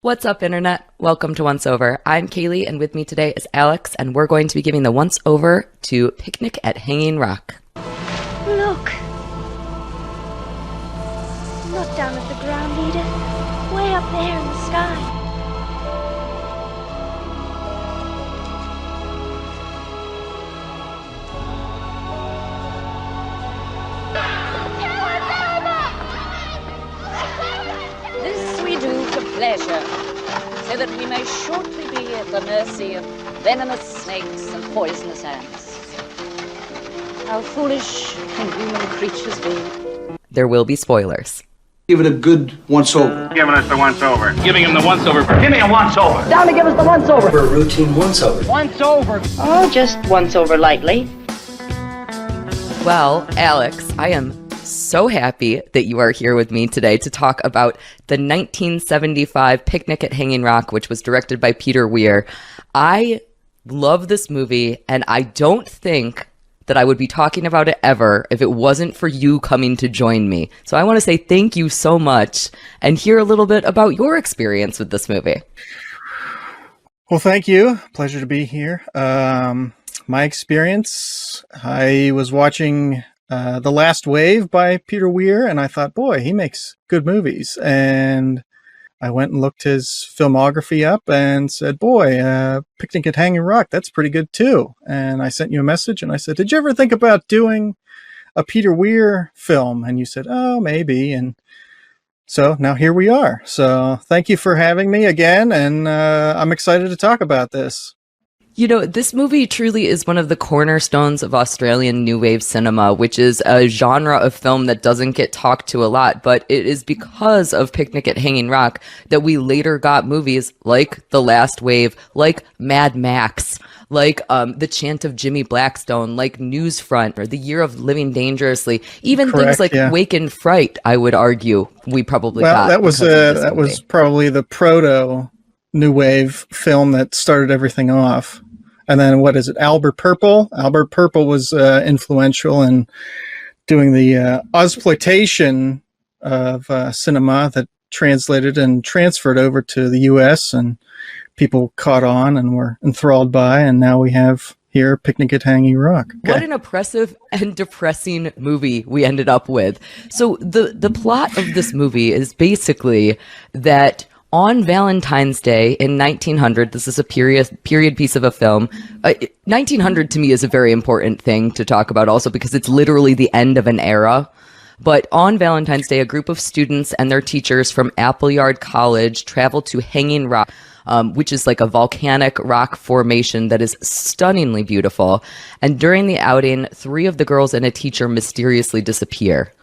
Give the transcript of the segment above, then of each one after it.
What's up, Internet? Welcome to Once Over. I'm Kaylee, and with me today is Alex, and we're going to be giving the Once Over to Picnic at Hanging Rock. Look! Not down at the ground, Edith. Way up there in the sky. This we do for pleasure, so that we may shortly be at the mercy of venomous snakes and poisonous ants. How foolish can human creatures be? There will be spoilers. Give it a good once-over. Giving us the once-over. Giving him the once-over. Give me a once-over. Down to give us the once-over. For a routine once-over. Once-over. Oh, just once-over lightly. Well, Alex, I am so happy that you are here with me today to talk about the 1975 Picnic at Hanging Rock, which was directed by Peter Weir. I love this movie, and I don't think that I would be talking about it ever if it wasn't for you coming to join me. So I want to say thank you so much and hear a little bit about your experience with this movie. Well, thank you. Pleasure to be here. My experience, I was watching The Last Wave by Peter Weir, and I thought, boy, he makes good movies. And I went and looked his filmography up and said, boy, Picnic at Hanging Rock, that's pretty good too. And I sent you a message and I said, did you ever think about doing a Peter Weir film? And you said, oh, maybe. And so now here we are. So thank you for having me again. And I'm excited to talk about this. You know, this movie truly is one of the cornerstones of Australian New Wave cinema, which is a genre of film that doesn't get talked to a lot, but it is because of Picnic at Hanging Rock that we later got movies like The Last Wave, like Mad Max, like The Chant of Jimmy Blackstone, like Newsfront, or The Year of Living Dangerously, even things like Wake and Fright, I would argue we probably got. That was probably the proto New Wave film that started everything off. And then what is it? Albert Purple. Albert Purple was influential in doing the Ozploitation of cinema that translated and transferred over to the U.S. and people caught on and were enthralled by. And now we have here Picnic at Hanging Rock. Okay. What an oppressive and depressing movie we ended up with. So the plot of this movie is basically that on Valentine's Day in 1900, this is a period piece of a film. 1900 to me is a very important thing to talk about also because it's literally the end of an era. But on Valentine's Day, a group of students and their teachers from Appleyard College travel to Hanging Rock, which is like a volcanic rock formation that is stunningly beautiful. And during the outing, 3 of the girls and a teacher mysteriously disappear.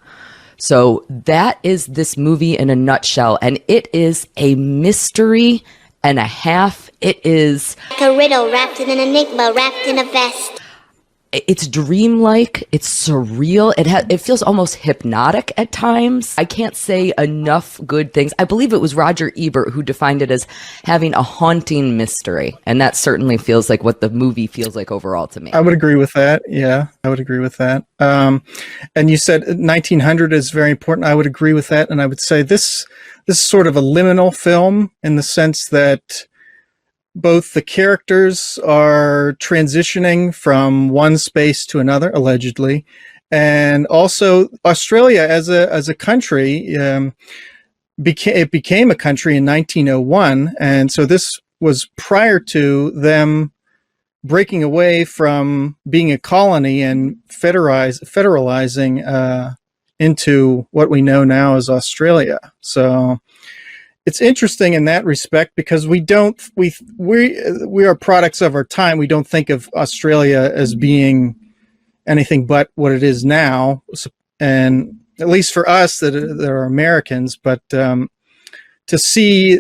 So that is this movie in a nutshell, and it is a mystery and a half. It is like a riddle wrapped in an enigma, wrapped in a vest. It's dreamlike, it's surreal, it feels almost hypnotic at times. I can't say enough good things. I believe it was Roger Ebert who defined it as having a haunting mystery, and that certainly feels like what the movie feels like overall to me. I would agree with that. Yeah, I would agree with that. And you said 1900 is very important. I would agree with that, and I would say this is sort of a liminal film in the sense that both the characters are transitioning from one space to another, allegedly, and also Australia as a country became a country in 1901, and so this was prior to them breaking away from being a colony and federalizing into what we know now as Australia. So it's interesting in that respect because we are products of our time. We don't think of Australia as being anything but what it is now, and at least for us that are Americans. But to see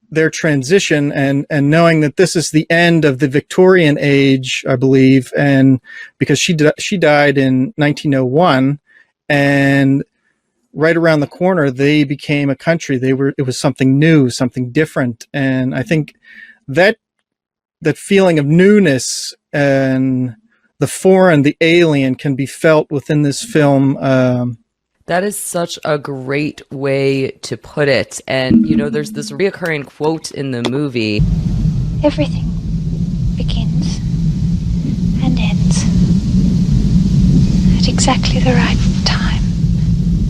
their transition and knowing that this is the end of the Victorian age, I believe, and because she died in 1901, and right around the corner, they became a country. It was something new, something different. And I think that feeling of newness and the foreign, the alien can be felt within this film. That is such a great way to put it. And, you know, there's this reoccurring quote in the movie. Everything begins and ends at exactly the right time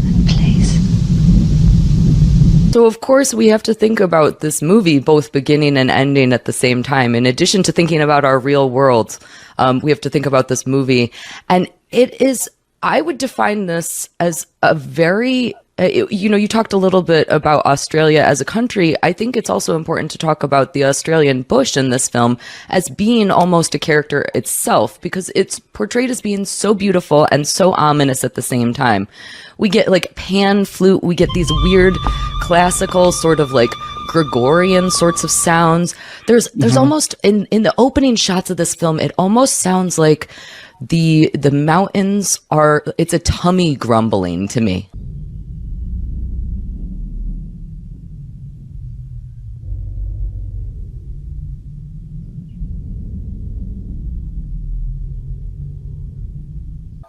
and place. So, of course, we have to think about this movie both beginning and ending at the same time. In addition to thinking about our real world, we have to think about this movie. And it is, I would define this as a very, you know, you talked a little bit about Australia as a country. I think it's also important to talk about the Australian bush in this film as being almost a character itself, because it's portrayed as being so beautiful and so ominous at the same time. We get like pan flute, we get these weird classical sort of like Gregorian sorts of sounds. There's almost in the opening shots of this film, it almost sounds like the mountains are, it's a tummy grumbling to me.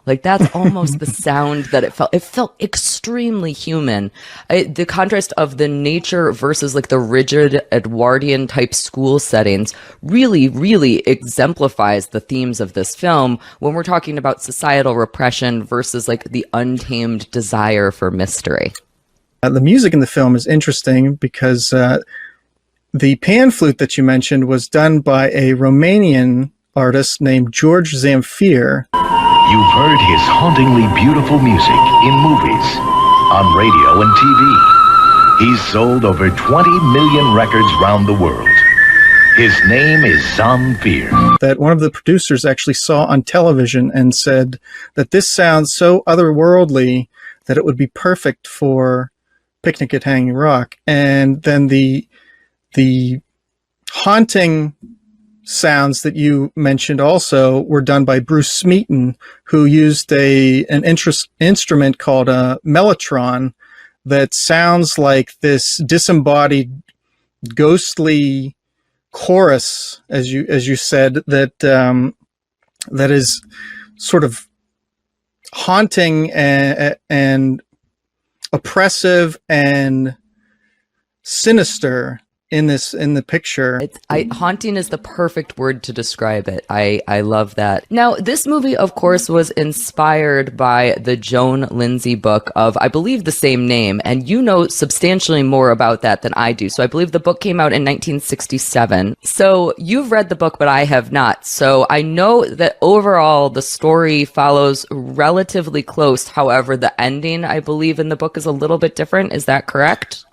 Like that's almost the sound that it felt. It felt extremely human. The contrast of the nature versus like the rigid Edwardian type school settings really, really exemplifies the themes of this film when we're talking about societal repression versus like the untamed desire for mystery. The music in the film is interesting because the pan flute that you mentioned was done by a Romanian artist named George Zamfir. You've heard his hauntingly beautiful music in movies, on radio and TV. He's sold over 20 million records round the world. His name is Zamfir. That one of the producers actually saw on television and said that this sounds so otherworldly that it would be perfect for Picnic at Hanging Rock. And then the haunting sounds that you mentioned also were done by Bruce Smeaton, who used an instrument called a mellotron that sounds like this disembodied, ghostly chorus, as you said, that is sort of haunting and oppressive and sinister in the picture. Haunting is the perfect word to describe it. I love that. Now, this movie, of course, was inspired by the Joan Lindsay book of, I believe, the same name, and you know substantially more about that than I do. So I believe the book came out in 1967. So you've read the book, but I have not. So I know that overall the story follows relatively close. However, the ending, I believe, in the book is a little bit different. Is that correct?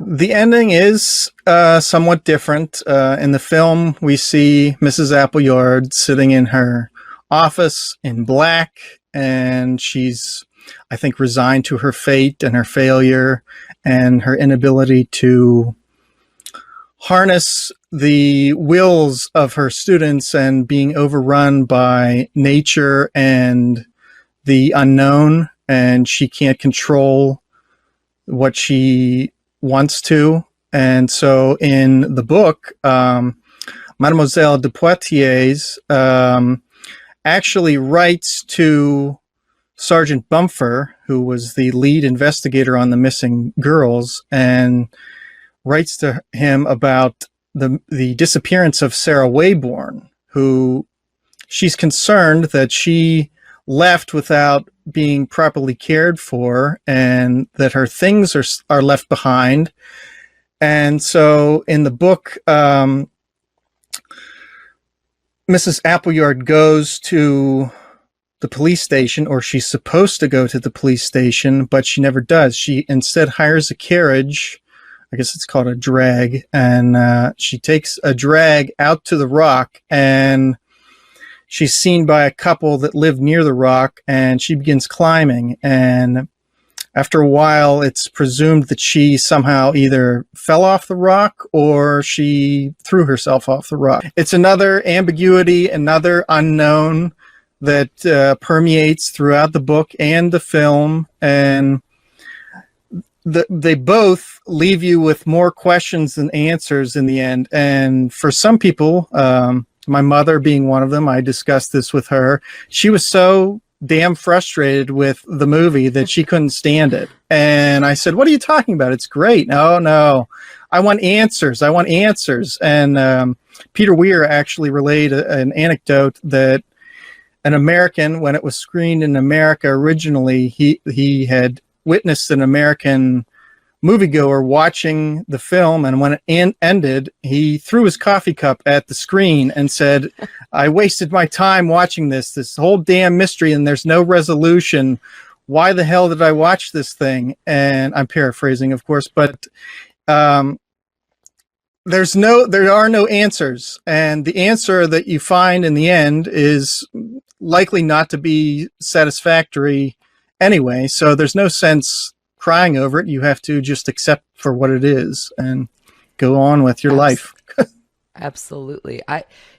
The ending is somewhat different. In the film, we see Mrs. Appleyard sitting in her office in black, and she's, I think, resigned to her fate and her failure and her inability to harness the wills of her students and being overrun by nature and the unknown, and she can't control what she wants to. And so in the book, Mademoiselle de Poitiers actually writes to Sergeant Bumfer, who was the lead investigator on the missing girls, and writes to him about the disappearance of Sarah Wayborn, who she's concerned that she left without being properly cared for and that her things are left behind. And so in the book, Mrs. Appleyard goes to the police station, or she's supposed to go to the police station, but she never does. She instead hires a carriage, I guess it's called a drag, and she takes a drag out to the rock, and she's seen by a couple that live near the rock, and she begins climbing. And after a while, it's presumed that she somehow either fell off the rock or she threw herself off the rock. It's another ambiguity, another unknown that permeates throughout the book and the film. And they both leave you with more questions than answers in the end. And for some people, my mother being one of them, I discussed this with her. She was so damn frustrated with the movie that she couldn't stand it. And I said, "What are you talking about? It's great." "Oh, no, I want answers. I want answers." And Peter Weir actually relayed an anecdote that an American, when it was screened in America originally, he had witnessed an American moviegoer watching the film, and when it ended, he threw his coffee cup at the screen and said, "I wasted my time watching this whole damn mystery, and there's no resolution. Why the hell did I watch this thing?" And I'm paraphrasing, of course, but there are no answers, and the answer that you find in the end is likely not to be satisfactory anyway. So there's no sense crying over it. You have to just accept for what it is and go on with your life. Absolutely.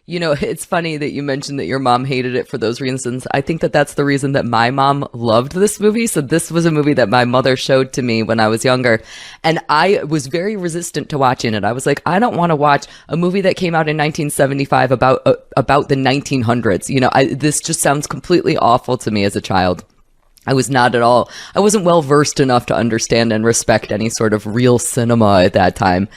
It's funny that you mentioned that your mom hated it for those reasons. I think that that's the reason that my mom loved this movie. So this was a movie that my mother showed to me when I was younger, and I was very resistant to watching it. I was like, I don't want to watch a movie that came out in 1975 about the 1900s. This just sounds completely awful to me as a child. I wasn't well versed enough to understand and respect any sort of real cinema at that time.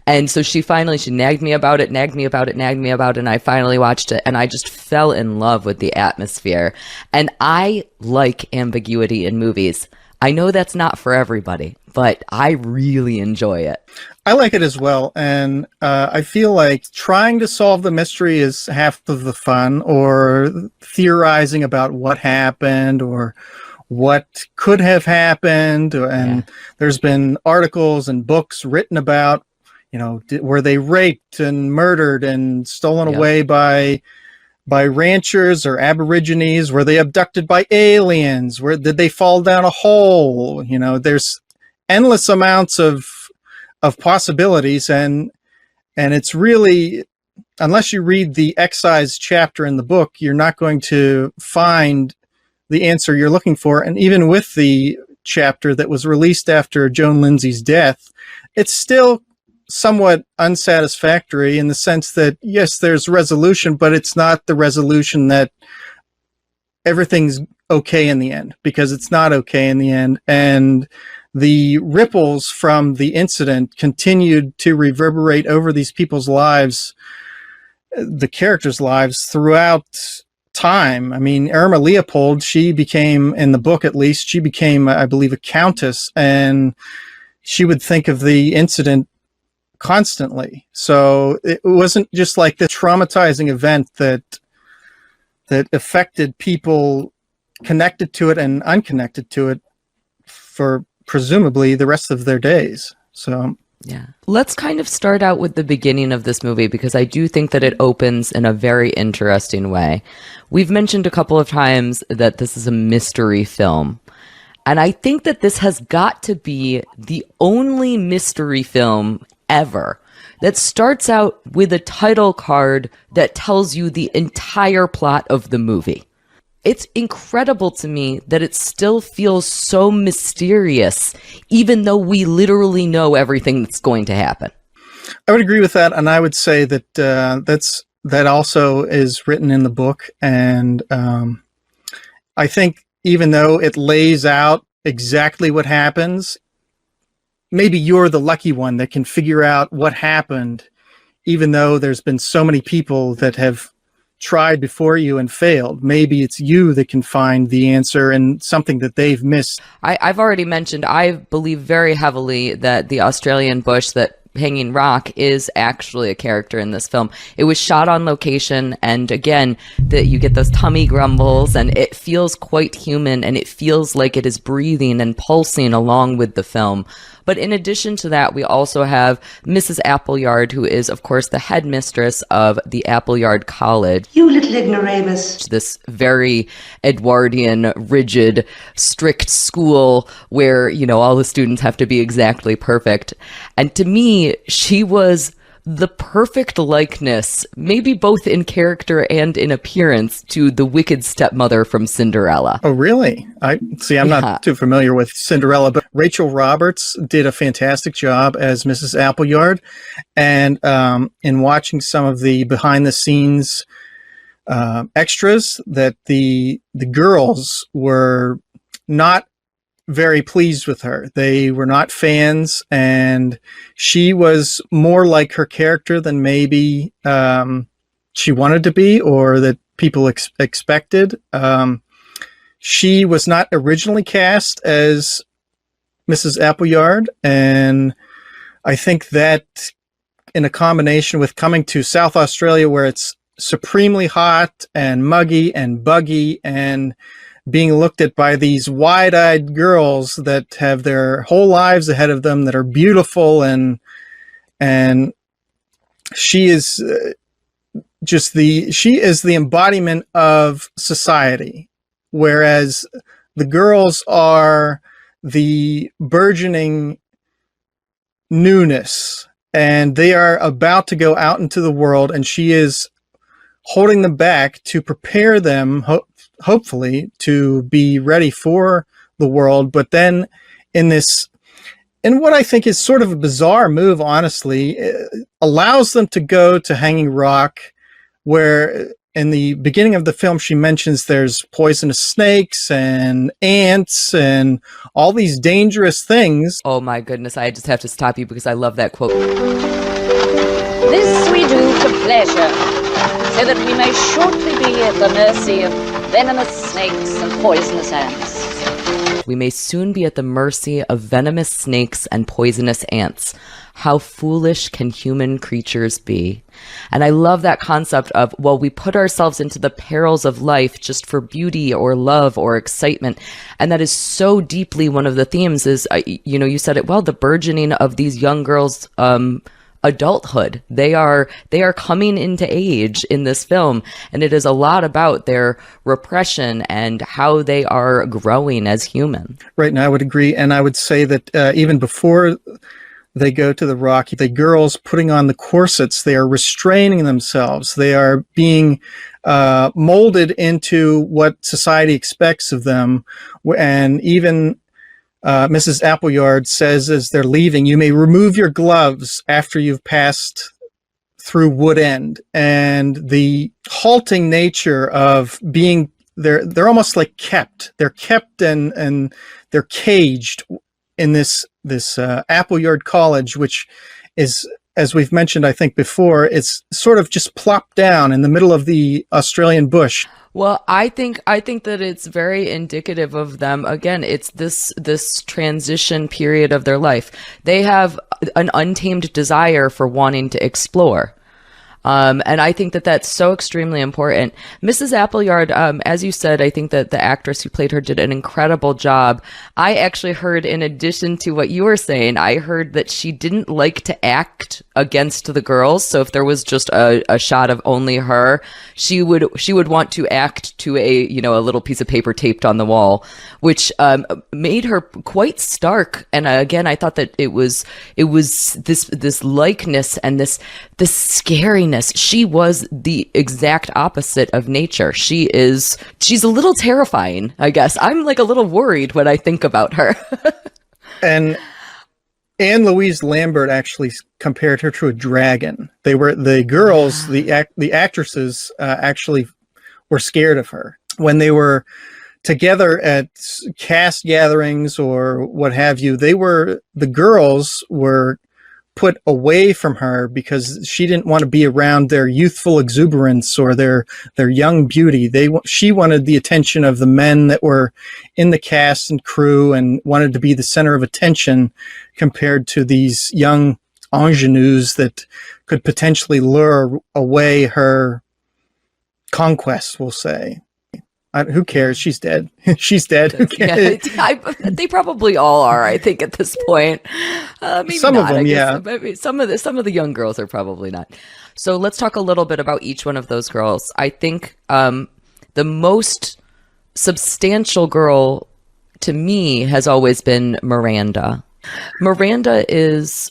And so she nagged me about it, and I finally watched it, and I just fell in love with the atmosphere. And I like ambiguity in movies. I know that's not for everybody, but I really enjoy it. I like it as well, and I feel like trying to solve the mystery is half of the fun, or theorizing about what happened, or what could have happened. And there's been articles and books written about, were they raped and murdered and stolen away by ranchers or aborigines? Were they abducted by aliens? Did they fall down a hole? There's endless amounts of possibilities, and it's really, unless you read the excise chapter in the book, you're not going to find the answer you're looking for. And even with the chapter that was released after Joan Lindsay's death, it's still somewhat unsatisfactory in the sense that, yes, there's resolution, but it's not the resolution that everything's okay in the end, because it's not okay in the end. And the ripples from the incident continued to reverberate over these people's lives, the characters' lives, throughout time. I mean, Irma Leopold, she became, in the book at least, she became, I believe, a countess, and she would think of the incident constantly. So it wasn't just like the traumatizing event that affected people connected to it and unconnected to it for presumably the rest of their days. So yeah. Let's kind of start out with the beginning of this movie, because I do think that it opens in a very interesting way. We've mentioned a couple of times that this is a mystery film. And I think that this has got to be the only mystery film ever that starts out with a title card that tells you the entire plot of the movie. It's incredible to me that it still feels so mysterious, even though we literally know everything that's going to happen. I would agree with that, and I would say that that also is written in the book. And I think even though it lays out exactly what happens, maybe you're the lucky one that can figure out what happened, even though there's been so many people that have tried before you and failed. Maybe it's you that can find the answer and something that they've missed. I've already mentioned, I believe very heavily that the Australian bush, that Hanging Rock, is actually a character in this film. It was shot on location, and again, that you get those tummy grumbles, and it feels quite human, and it feels like it is breathing and pulsing along with the film. But in addition to that, we also have Mrs. Appleyard, who is, of course, the headmistress of the Appleyard College. You little ignoramus. This very Edwardian, rigid, strict school where, all the students have to be exactly perfect. And to me, she was the perfect likeness, maybe both in character and in appearance, to the wicked stepmother from Cinderella. Oh, really? I'm not too familiar with Cinderella, but Rachel Roberts did a fantastic job as Mrs. Appleyard. And in watching some of the behind the scenes extras that the girls were not very pleased with her. They were not fans, and she was more like her character than maybe she wanted to be, or that people expected. She was not originally cast as Mrs. Appleyard, and I think that in a combination with coming to South Australia, where it's supremely hot and muggy and buggy, and being looked at by these wide-eyed girls that have their whole lives ahead of them, that are beautiful, and she is she is the embodiment of society, whereas the girls are the burgeoning newness, and they are about to go out into the world, and she is holding them back to prepare them, hopefully, to be ready for the world. But then in what I think is sort of a bizarre move, honestly, it allows them to go to Hanging Rock, where in the beginning of the film she mentions there's poisonous snakes and ants and all these dangerous things. Oh my goodness, I just have to stop you because I love that quote. This we do for pleasure, so that we may shortly be at the mercy of venomous snakes and poisonous ants. We may soon be at the mercy of venomous snakes and poisonous ants. How foolish can human creatures be? And I love that concept of, well, we put ourselves into the perils of life just for beauty or love or excitement. And that is so deeply one of the themes is, you said it well, the burgeoning of these young girls' adulthood. They are coming into age in this film, and it is a lot about their repression and how they are growing as human. Right, and I would agree, and I would say that even before they go to the rock, the girls putting on the corsets, they are restraining themselves. They are being molded into what society expects of them, and even Mrs. Appleyard says as they're leaving, you may remove your gloves after you've passed through Wood End. And the halting nature of being, they're almost like kept. They're kept and they're caged in this Appleyard College, which is, as we've mentioned, I think before, it's sort of just plopped down in the middle of the Australian bush. Well, I think that it's very indicative of them. Again, it's this transition period of their life. They have an untamed desire for wanting to explore. And I think that that's so extremely important. Mrs. Appleyard, as you said, I think that the actress who played her did an incredible job. I actually heard, in addition to what you were saying, I heard that she didn't like to act against the girls. So if there was just a shot of only her, she would want to act to a little piece of paper taped on the wall, which made her quite stark. And again, I thought that it was this likeness and this scariness. She was the exact opposite of nature. She's a little terrifying, I guess. I'm like a little worried when I think about her. And Anne-Louise Lambert actually compared her to a dragon. The girls, the actresses actually were scared of her when they were together at cast gatherings or what have you. The girls were put away from her because she didn't want to be around their youthful exuberance or their young beauty. She wanted the attention of the men that were in the cast and crew and wanted to be the center of attention compared to these young ingenues that could potentially lure away her conquests, we'll say. Who cares? She's dead. She's dead. Who cares? Yeah, they probably all are, I think, at this point. Maybe some not, of them, yeah. yeah. Some of the young girls are probably not. So let's talk a little bit about each one of those girls. I think the most substantial girl to me has always been Miranda. Miranda is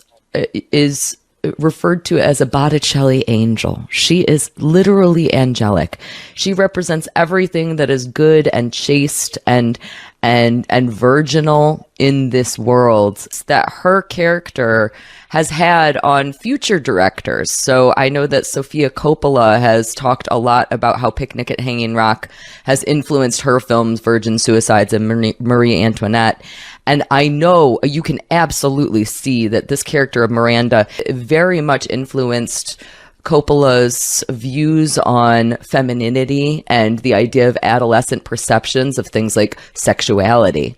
referred to as a Botticelli angel. She is literally angelic. She represents everything that is good and chaste and virginal in this world that her character has had on future directors. So I know that Sofia Coppola has talked a lot about how Picnic at Hanging Rock has influenced her films, Virgin Suicides and Marie Antoinette. And I know you can absolutely see that this character of Miranda very much influenced Coppola's views on femininity and the idea of adolescent perceptions of things like sexuality.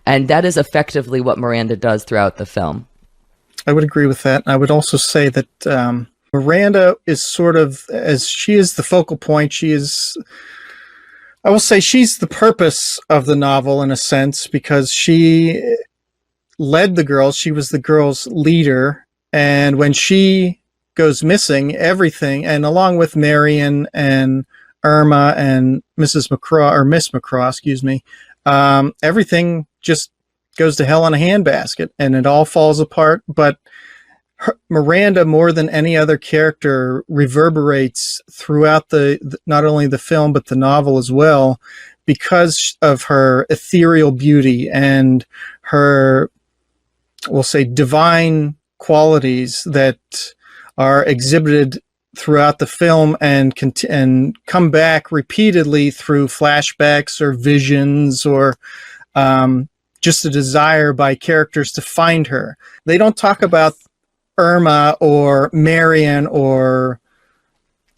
And that is effectively what Miranda does throughout the film. I would agree with that. I would also say that Miranda is sort of, as she is the focal point, I will say she's the purpose of the novel in a sense, because she led the girls. She was the girls' leader. And when she goes missing, everything, and along with Marion and Irma and Mrs. McCraw, or Miss McCraw, excuse me, everything just goes to hell in a handbasket and it all falls apart. But Miranda, more than any other character, reverberates throughout not only the film but the novel as well, because of her ethereal beauty and her, we'll say, divine qualities that are exhibited throughout the film and come back repeatedly through flashbacks or visions or just a desire by characters to find her. They don't talk about Irma or Marion or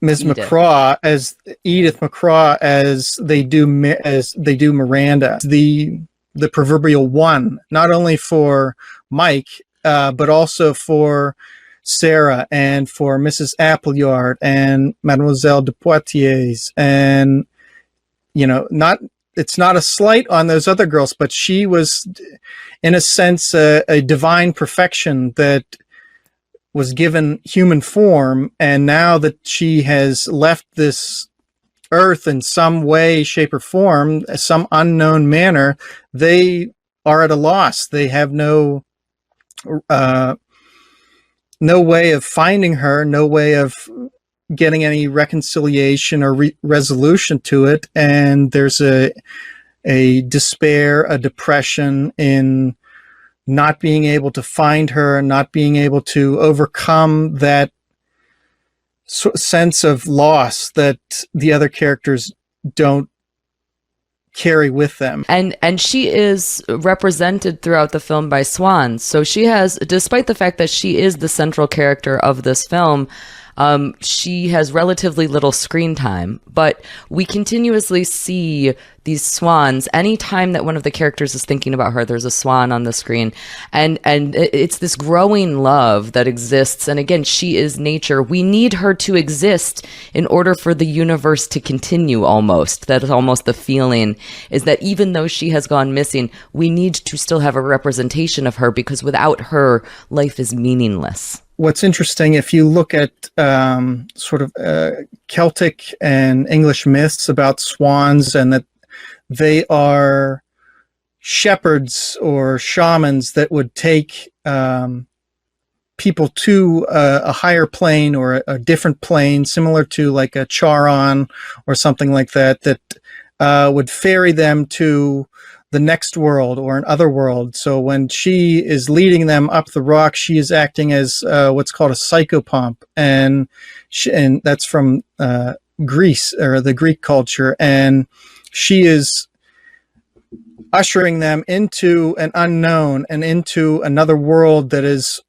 Ms. McCraw as Edith McCraw as they do Miranda, the proverbial one, not only for Mike but also for Sarah and for Mrs. Appleyard and Mademoiselle de Poitiers. And it's not a slight on those other girls, but she was in a sense a divine perfection that was given human form, and now that she has left this earth in some way, shape, or form, some unknown manner, they are at a loss. They have no way of finding her, no way of getting any reconciliation or resolution to it, and there's a despair, a depression in not being able to find her, not being able to overcome that sense of loss that the other characters don't carry with them. And she is represented throughout the film by swans. So she has, despite the fact that she is the central character of this film, she has relatively little screen time, but we continuously see these swans. Anytime that one of the characters is thinking about her, there's a swan on the screen, and it's this growing love that exists. And again, she is nature. We need her to exist in order for the universe to continue. Almost, that is almost the feeling, is that even though she has gone missing, we need to still have a representation of her, because without her, life is meaningless. What's interesting, if you look at sort of Celtic and English myths about swans, and that they are shepherds or shamans that would take people to a higher plane or a different plane, similar to like a Charon or something like that, that would ferry them to the next world or an other world. So when she is leading them up the rock, she is acting as what's called a psychopomp, and that's from Greece, or the Greek culture, and she is ushering them into an unknown and into another world that is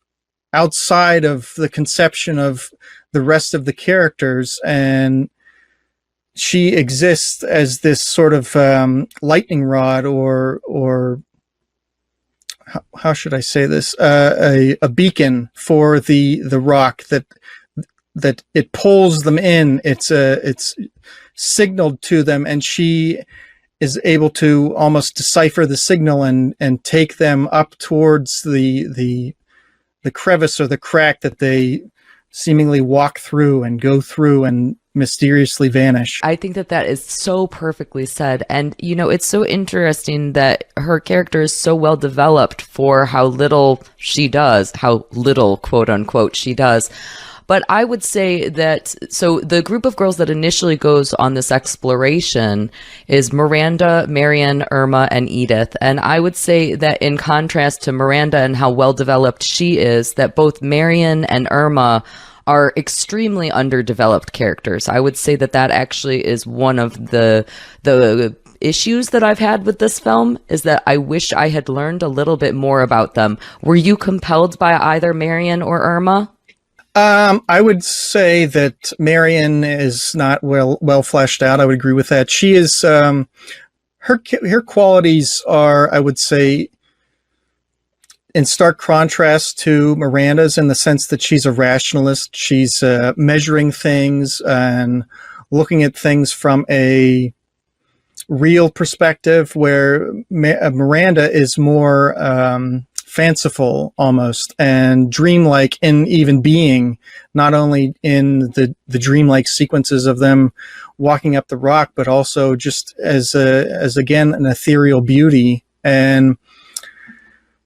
outside of the conception of the rest of the characters. And she exists as this sort of lightning rod, or how should I say this? A beacon for the rock that it pulls them in. It's signaled to them, and she is able to almost decipher the signal and take them up towards the crevice or the crack that they seemingly walk through and go through, and mysteriously vanish. I think that that is so perfectly said. And, it's so interesting that her character is so well developed for how little she does, how little, quote unquote, she does. But I would say that, so the group of girls that initially goes on this exploration is Miranda, Marion, Irma, and Edith. And I would say that in contrast to Miranda and how well developed she is, that both Marion and Irma are extremely underdeveloped characters. I would say that that actually is one of the issues that I've had with this film, is that I wish I had learned a little bit more about them. Were you compelled by either Marion or Irma? I would say that Marion is not well fleshed out. I would agree with that. She is, her qualities are, I would say, in stark contrast to Miranda's, in the sense that she's a rationalist. She's measuring things and looking at things from a real perspective, where Miranda is more fanciful almost, and dreamlike in even being, not only in the dreamlike sequences of them walking up the rock, but also just as again an ethereal beauty. And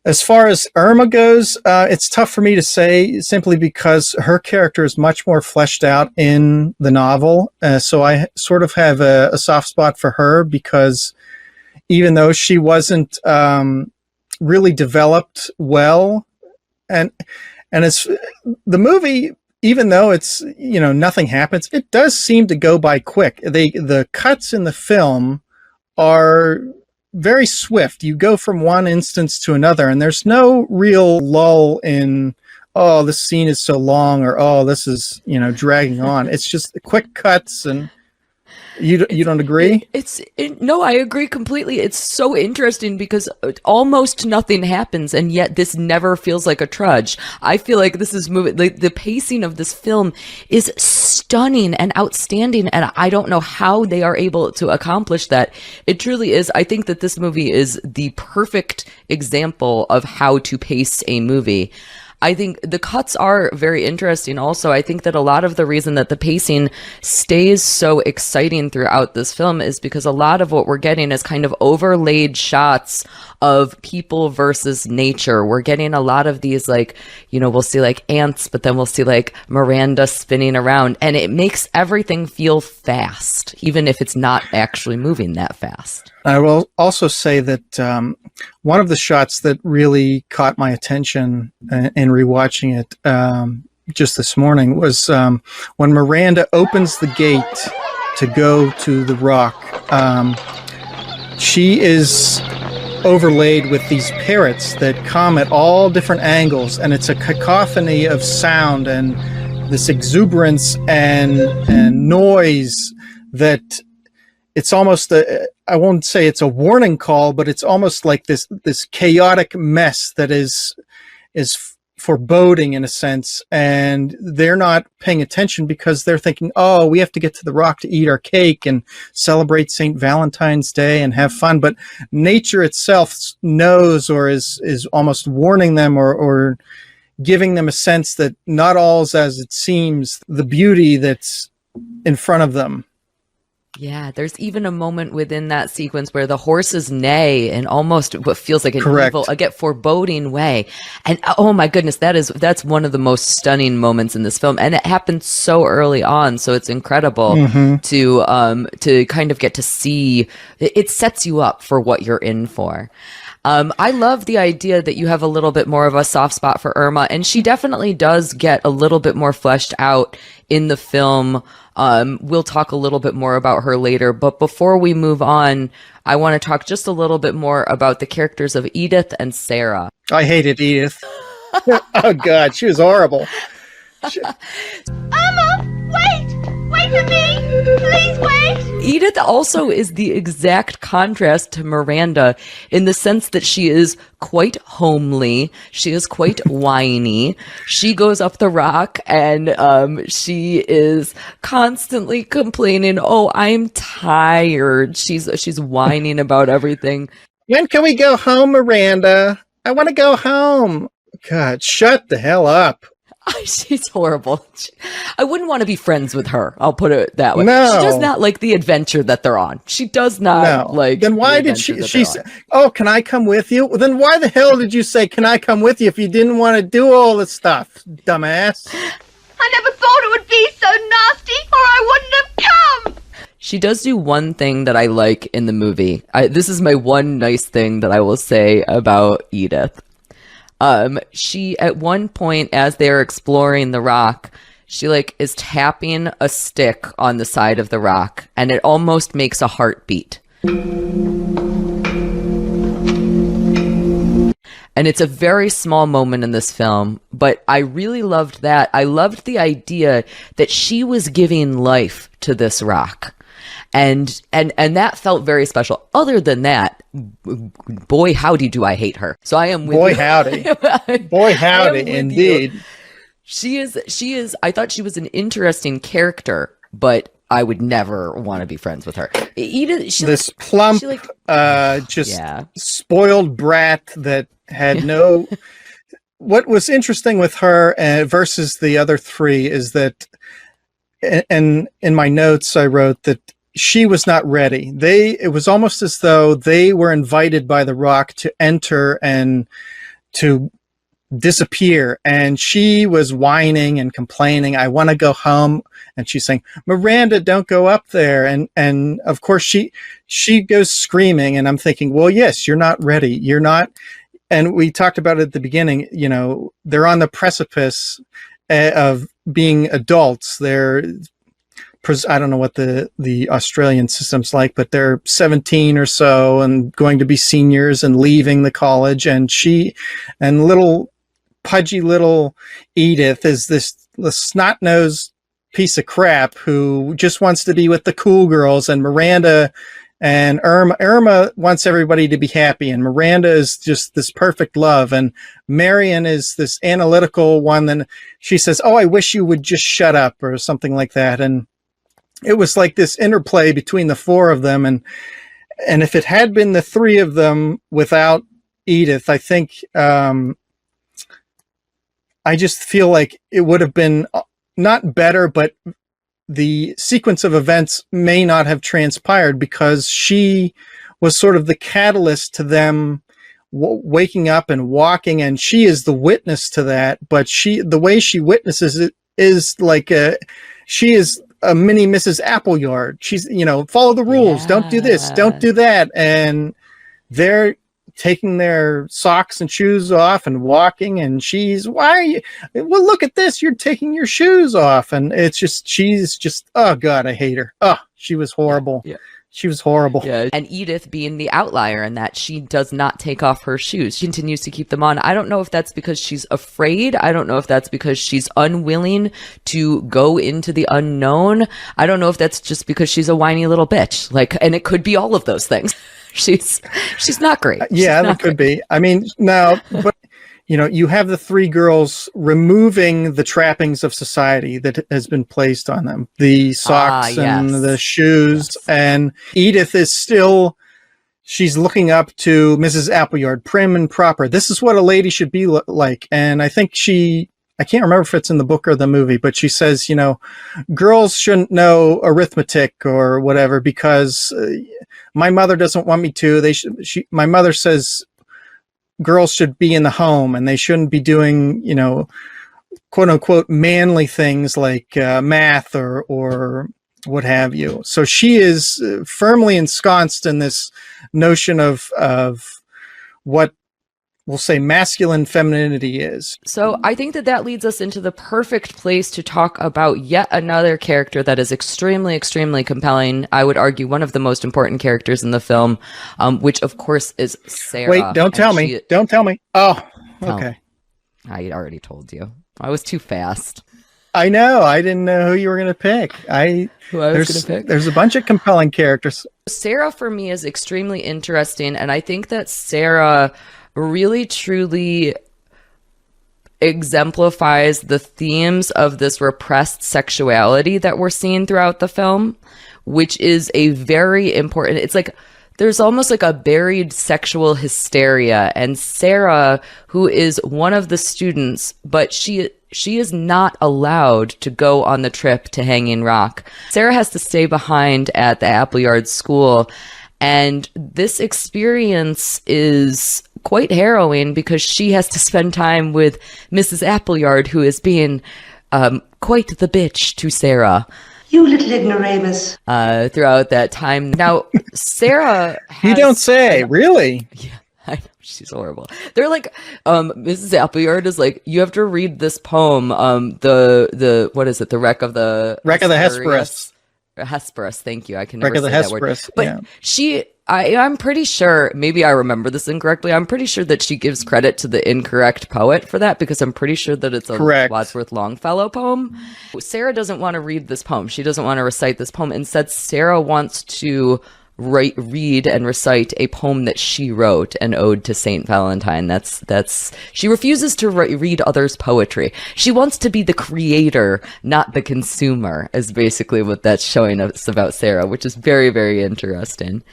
as far as Irma goes, it's tough for me to say, simply because her character is much more fleshed out in the novel. So I sort of have a soft spot for her, because even though she wasn't really developed well, and it's the movie, even though it's, nothing happens, it does seem to go by quick. The cuts in the film are very swift. You go from one instance to another, and there's no real lull in, oh, this scene is so long, or, oh, this is, dragging on. It's just quick cuts. And you don't agree? No, I agree completely. It's so interesting because almost nothing happens, and yet this never feels like a trudge. I feel like this is moving. The pacing of this film is stunning and outstanding, and I don't know how they are able to accomplish that. It truly is. I think that this movie is the perfect example of how to pace a movie. I think the cuts are very interesting also. I think that a lot of the reason that the pacing stays so exciting throughout this film is because a lot of what we're getting is kind of overlaid shots of people versus nature. We're getting a lot of these, we'll see ants, but then we'll see Miranda spinning around, and it makes everything feel fast, even if it's not actually moving that fast. I will also say that one of the shots that really caught my attention in rewatching it just this morning was when Miranda opens the gate to go to the rock. She is overlaid with these parrots that come at all different angles, and it's a cacophony of sound and this exuberance and noise that it's almost I won't say it's a warning call, but it's almost like this chaotic mess that is foreboding in a sense, and they're not paying attention because they're thinking, oh, we have to get to the rock to eat our cake and celebrate St. Valentine's Day and have fun. But nature itself knows, or is almost warning them, or giving them a sense that not all is as it seems, the beauty that's in front of them. Yeah, there's even a moment within that sequence where the horses neigh in almost what feels like an evil, foreboding way. And oh my goodness, that's one of the most stunning moments in this film, and it happens so early on, so it's incredible to kind of get to see. It sets you up for what you're in for. I love the idea that you have a little bit more of a soft spot for Irma, and she definitely does get a little bit more fleshed out in the film. We'll talk a little bit more about her later, but before we move on, I want to talk just a little bit more about the characters of Edith and Sarah. I hated Edith. Oh God, she was horrible. Irma, wait! Wait for me! Please wait! Edith also is the exact contrast to Miranda in the sense that she is quite homely. She is quite whiny. She goes up the rock and she is constantly complaining, oh, I'm tired. She's whining about everything. When can we go home, Miranda? I want to go home. God, shut the hell up. She's horrible. I wouldn't want to be friends with her. I'll put it that way. No. She does not like the adventure that they're on. She does not like. Then why did she say, "Oh, can I come with you?" Well, then why the hell did you say, "Can I come with you" if you didn't want to do all this stuff, dumbass? I never thought it would be so nasty, or I wouldn't have come. She does do one thing that I like in the movie. This is my one nice thing that I will say about Edith. She, at one point, as they're exploring the rock, she like is tapping a stick on the side of the rock, and it almost makes a heartbeat. And it's a very small moment in this film, but I really loved that. I loved the idea that she was giving life to this rock. And that felt very special. Other than that, boy, howdy do I hate her. So I am with Boy, you. howdy. Boy, howdy, indeed. You. She is, I thought she was an interesting character, but I would never want to be friends with her. Edith, this plump, spoiled brat that had no... What was interesting with her versus the other three is that, and in my notes I wrote that she was not ready. It was almost as though they were invited by the rock to enter and to disappear. And she was whining and complaining, "I want to go home." And she's saying, "Miranda, don't go up there." And of course she goes screaming, and I'm thinking, well, yes, you're not ready. You're not. And we talked about it at the beginning, they're on the precipice of being adults. They're, I don't know what the Australian system's like, but they're 17 or so and going to be seniors and leaving the college. And little pudgy little Edith is the snot-nosed piece of crap who just wants to be with the cool girls. And Miranda and Irma wants everybody to be happy. And Miranda is just this perfect love. And Marion is this analytical one. And she says, "Oh, I wish you would just shut up," or something like that. And it was like this interplay between the four of them. And if it had been the three of them without Edith, I think, I just feel like it would have been not better, but the sequence of events may not have transpired because she was sort of the catalyst to them waking up and walking. And she is the witness to that. But the way she witnesses it is like she is a mini Mrs. Appleyard. She's, follow the rules. Yeah. Don't do this. Don't do that. And they're taking their socks and shoes off and walking. And why are you? Well, look at this. You're taking your shoes off. And she's just, oh God, I hate her. Oh, she was horrible. Yeah. She was horrible. Yeah. And Edith being the outlier in that she does not take off her shoes. She continues to keep them on. I don't know if that's because she's afraid. I don't know if that's because she's unwilling to go into the unknown. I don't know if that's just because she's a whiny little bitch. And it could be all of those things. She's not great. Yeah, that could be. I mean, no, but you have the three girls removing the trappings of society that has been placed on them, the socks and the shoes. Yes. And Edith is still, she's looking up to Mrs. Appleyard, prim and proper. This is what a lady should be like. And I think I can't remember if it's in the book or the movie, but she says, girls shouldn't know arithmetic or whatever because my mother doesn't want me to. My mother says girls should be in the home and they shouldn't be doing, quote unquote, manly things like math or what have you. So she is firmly ensconced in this notion of what we'll say masculine femininity is. So I think that leads us into the perfect place to talk about yet another character that is extremely, extremely compelling. I would argue one of the most important characters in the film, which of course is Sarah. Wait, don't tell me. Don't tell me. Oh, okay. I already told you. I was too fast. I know. I didn't know who you were going to pick. Who I was going to pick? There's a bunch of compelling characters. Sarah for me is extremely interesting. And I think that Sarah really truly exemplifies the themes of this repressed sexuality that we're seeing throughout the film, which is a very important, it's like there's almost like a buried sexual hysteria, and Sarah, who is one of the students, but she is not allowed to go on the trip to Hanging Rock. Sarah has to stay behind at the Appleyard school, and this experience is quite harrowing because she has to spend time with Mrs. Appleyard, who is being quite the bitch to Sarah. You little ignoramus. Throughout that time. Now, Sarah You don't say, really? Yeah, I know, she's horrible. They're like, Mrs. Appleyard is like, you have to read this poem, the what is it? The Wreck of the Hesperus. Hesperus, thank you. I can never Wreck of say the that word. Hesperus, But yeah. I'm pretty sure, maybe I remember this incorrectly, I'm pretty sure that she gives credit to the incorrect poet for that, because I'm pretty sure that it's a Correct. Wadsworth Longfellow poem. Sarah doesn't want to read this poem. She doesn't want to recite this poem. Instead, Sarah wants to read and recite a poem that she wrote, an ode to Saint Valentine. That's she refuses to read others' poetry. She wants to be the creator, not the consumer, is basically what that's showing us about Sarah, which is very, very interesting.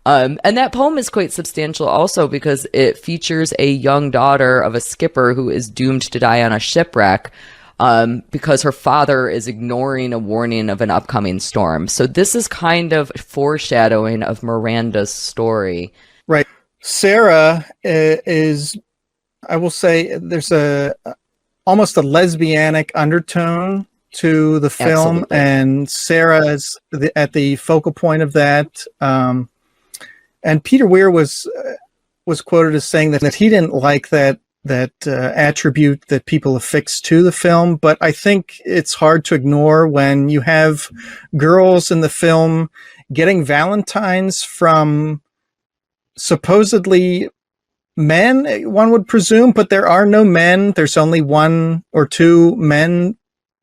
And that poem is quite substantial also because it features a young daughter of a skipper who is doomed to die on a shipwreck because her father is ignoring a warning of an upcoming storm. So this is kind of foreshadowing of Miranda's story. Right. Sarah is, I will say, there's almost a lesbianic undertone to the film. Absolutely. And Sarah is at the focal point of that. And Peter Weir was quoted as saying that he didn't like that attribute that people affix to the film, but I think it's hard to ignore when you have girls in the film getting Valentines from supposedly men, one would presume, but there are no men. There's only one or two men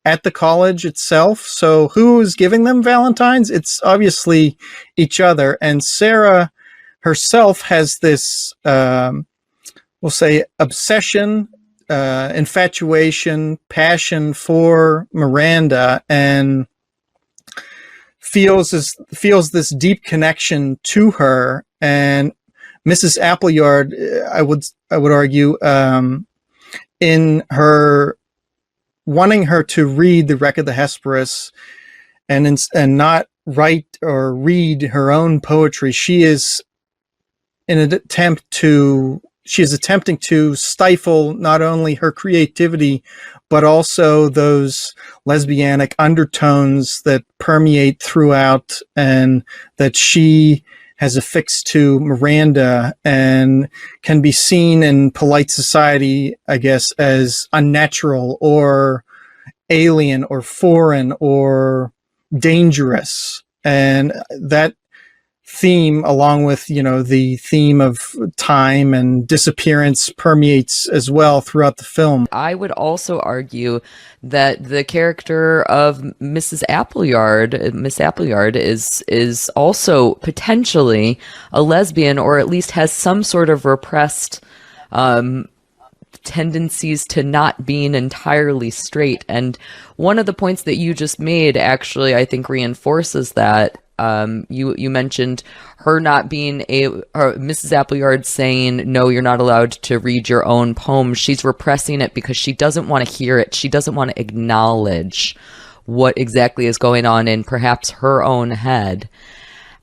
at the college itself. So who's giving them Valentines? It's obviously each other. And Sarah herself has this, we'll say, obsession, infatuation, passion for Miranda, and feels this deep connection to her. And Mrs. Appleyard, I would argue, in her wanting her to read The Wreck of the Hesperus and not write or read her own poetry, she is attempting to stifle not only her creativity, but also those lesbianic undertones that permeate throughout and that she has affixed to Miranda and can be seen in polite society, I guess, as unnatural or alien or foreign or dangerous. And that theme, along with, the theme of time and disappearance, permeates as well throughout the film. I would also argue that the character of Miss Appleyard is also potentially a lesbian, or at least has some sort of repressed tendencies to not being entirely straight. And one of the points that you just made actually, I think, reinforces that. You mentioned her not being Mrs. Appleyard saying, no, you're not allowed to read your own poem. She's repressing it because she doesn't want to hear it. She doesn't want to acknowledge what exactly is going on in perhaps her own head.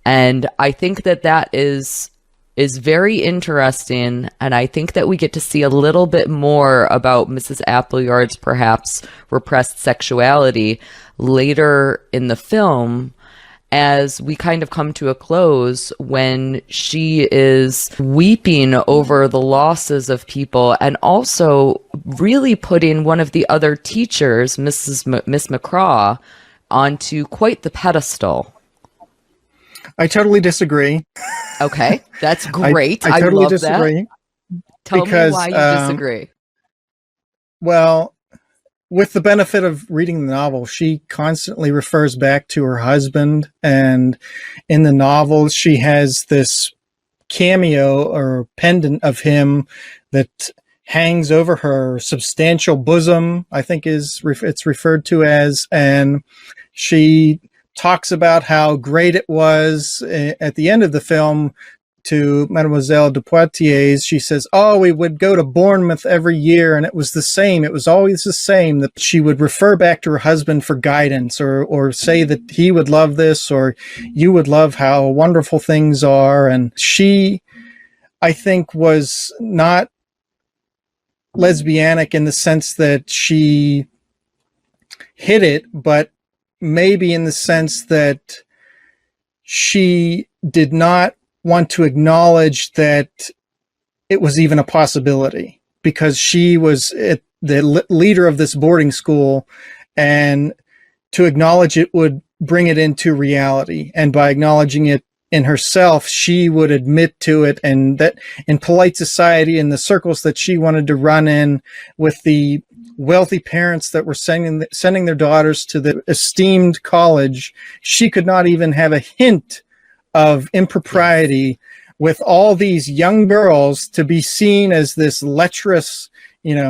And I think that is very interesting. And I think that we get to see a little bit more about Mrs. Appleyard's perhaps repressed sexuality later in the film, as we kind of come to a close when she is weeping over the losses of people, and also really putting one of the other teachers, Miss McCraw, onto quite the pedestal. I totally disagree. Okay, that's great. I totally love disagree. That. Tell me why you disagree. Well, with the benefit of reading the novel, she constantly refers back to her husband. And in the novel, she has this cameo or pendant of him that hangs over her substantial bosom, I think it's referred to as. And she talks about how great it was at the end of the film to Mademoiselle de Poitiers. She says, oh, we would go to Bournemouth every year, and it was the same. It was always the same. That she would refer back to her husband for guidance, or say that he would love this, or you would love how wonderful things are. And she, I think, was not lesbianic in the sense that she hid it, but maybe in the sense that she did not want to acknowledge that it was even a possibility, because she was the leader of this boarding school, and to acknowledge it would bring it into reality. And by acknowledging it in herself, she would admit to it, and that in polite society, in the circles that she wanted to run in, with the wealthy parents that were sending their daughters to the esteemed college, she could not even have a hint of impropriety with all these young girls to be seen as this lecherous,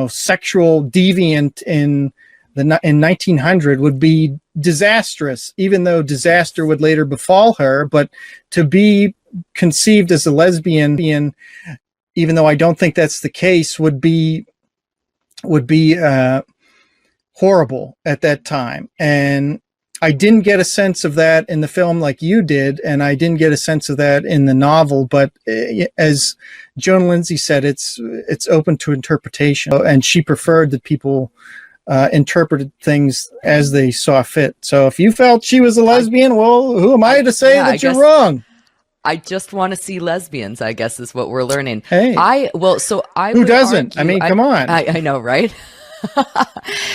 sexual deviant in 1900 would be disastrous, even though disaster would later befall her. But to be conceived as a lesbian, even though I don't think that's the case, would be horrible at that time. And I didn't get a sense of that in the film like you did, and I didn't get a sense of that in the novel. But as Joan Lindsay said, it's open to interpretation, and she preferred that people interpreted things as they saw fit. So if you felt she was a lesbian, well, who am I to say that you're wrong? I just want to see lesbians, I guess, is what we're learning. Hey, who doesn't? Argue, come on. I know, right?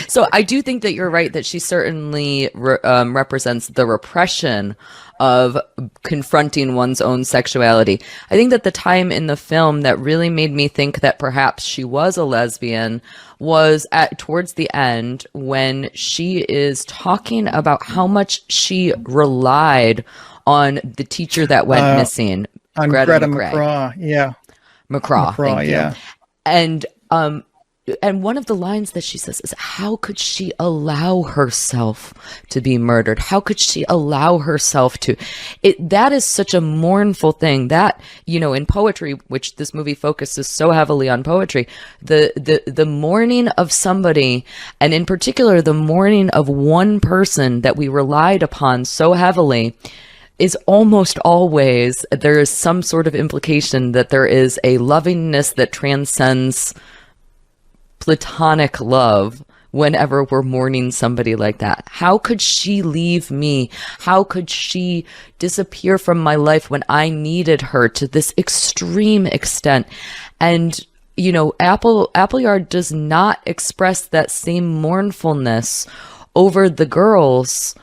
So I do think that you're right, that she certainly represents the repression of confronting one's own sexuality. I think that the time in the film that really made me think that perhaps she was a lesbian was towards the end, when she is talking about how much she relied on the teacher that went missing, on Greta McCraw. Yeah. McCraw, thank you. Yeah. And one of the lines that she says is, how could she allow herself to be murdered? How could she allow herself to? That is such a mournful thing that, in poetry, which this movie focuses so heavily on poetry, the mourning of somebody, and in particular, the mourning of one person that we relied upon so heavily, is almost always, there is some sort of implication that there is a lovingness that transcends platonic love whenever we're mourning somebody like that. How could she leave me? How could she disappear from my life when I needed her to this extreme extent? And, Appleyard does not express that same mournfulness over the girls,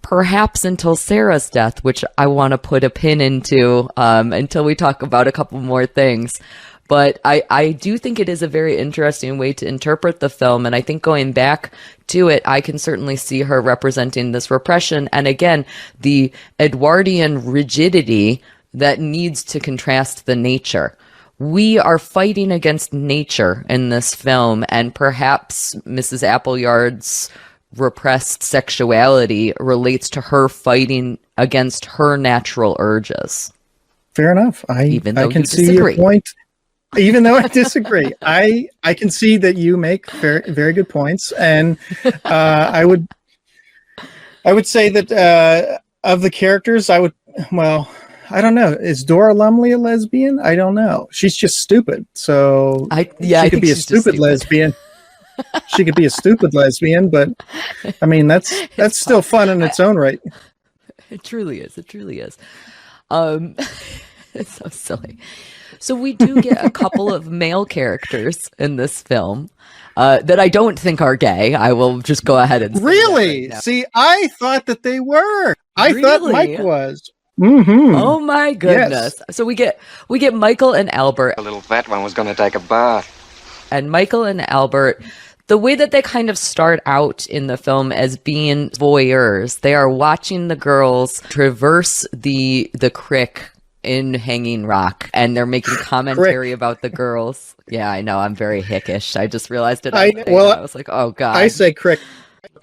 perhaps until Sarah's death, which I want to put a pin into until we talk about a couple more things. But I do think it is a very interesting way to interpret the film. And I think going back to it, I can certainly see her representing this repression. And again, the Edwardian rigidity that needs to contrast the nature. We are fighting against nature in this film. And perhaps Mrs. Appleyard's repressed sexuality relates to her fighting against her natural urges. Fair enough. I can see your point. Even though I disagree, I can see that you make very, very good points, and I would say that of the characters, I don't know. Is Dora Lumley a lesbian? I don't know. She's just stupid. So she could be a stupid lesbian. She could be a stupid lesbian, but I mean that's still fun in its own right. It truly is. It truly is. It's so silly. So we do get a couple of male characters in this film that I don't think are gay. I will just go ahead and say really right now. See, I thought that they were. I Really? thought Mike was. Mm-hmm. Oh my goodness! Yes. So we get Michael and Albert. The little fat one was going to take a bath. And Michael and Albert, the way that they kind of start out in the film as being voyeurs, they are watching the girls traverse the crick in Hanging Rock, and they're making commentary about the girls. Yeah, I know, I'm very hickish. I just realized it. I was like, oh god. I say crick.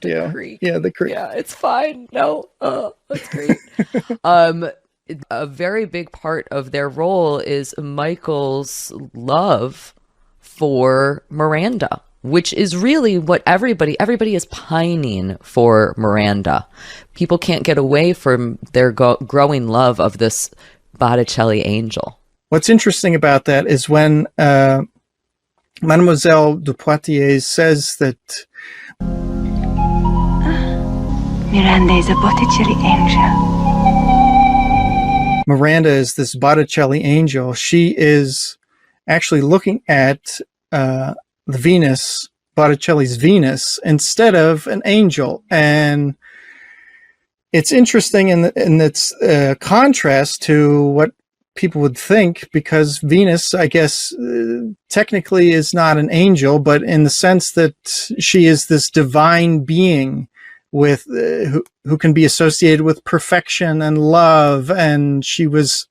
Yeah, creek. yeah, the creek. Yeah, it's fine. No, that's great. A very big part of their role is Michael's love for Miranda, which is really what everybody is pining for. Miranda. People can't get away from their growing love of this Botticelli angel. What's interesting about that is when Mademoiselle de Poitiers says that Miranda is a Botticelli angel. Miranda is this Botticelli angel. She is actually looking at the Venus, Botticelli's Venus, instead of an angel. And it's interesting in its contrast to what people would think, because Venus, I guess, technically is not an angel, but in the sense that she is this divine being with who can be associated with perfection and love, and she was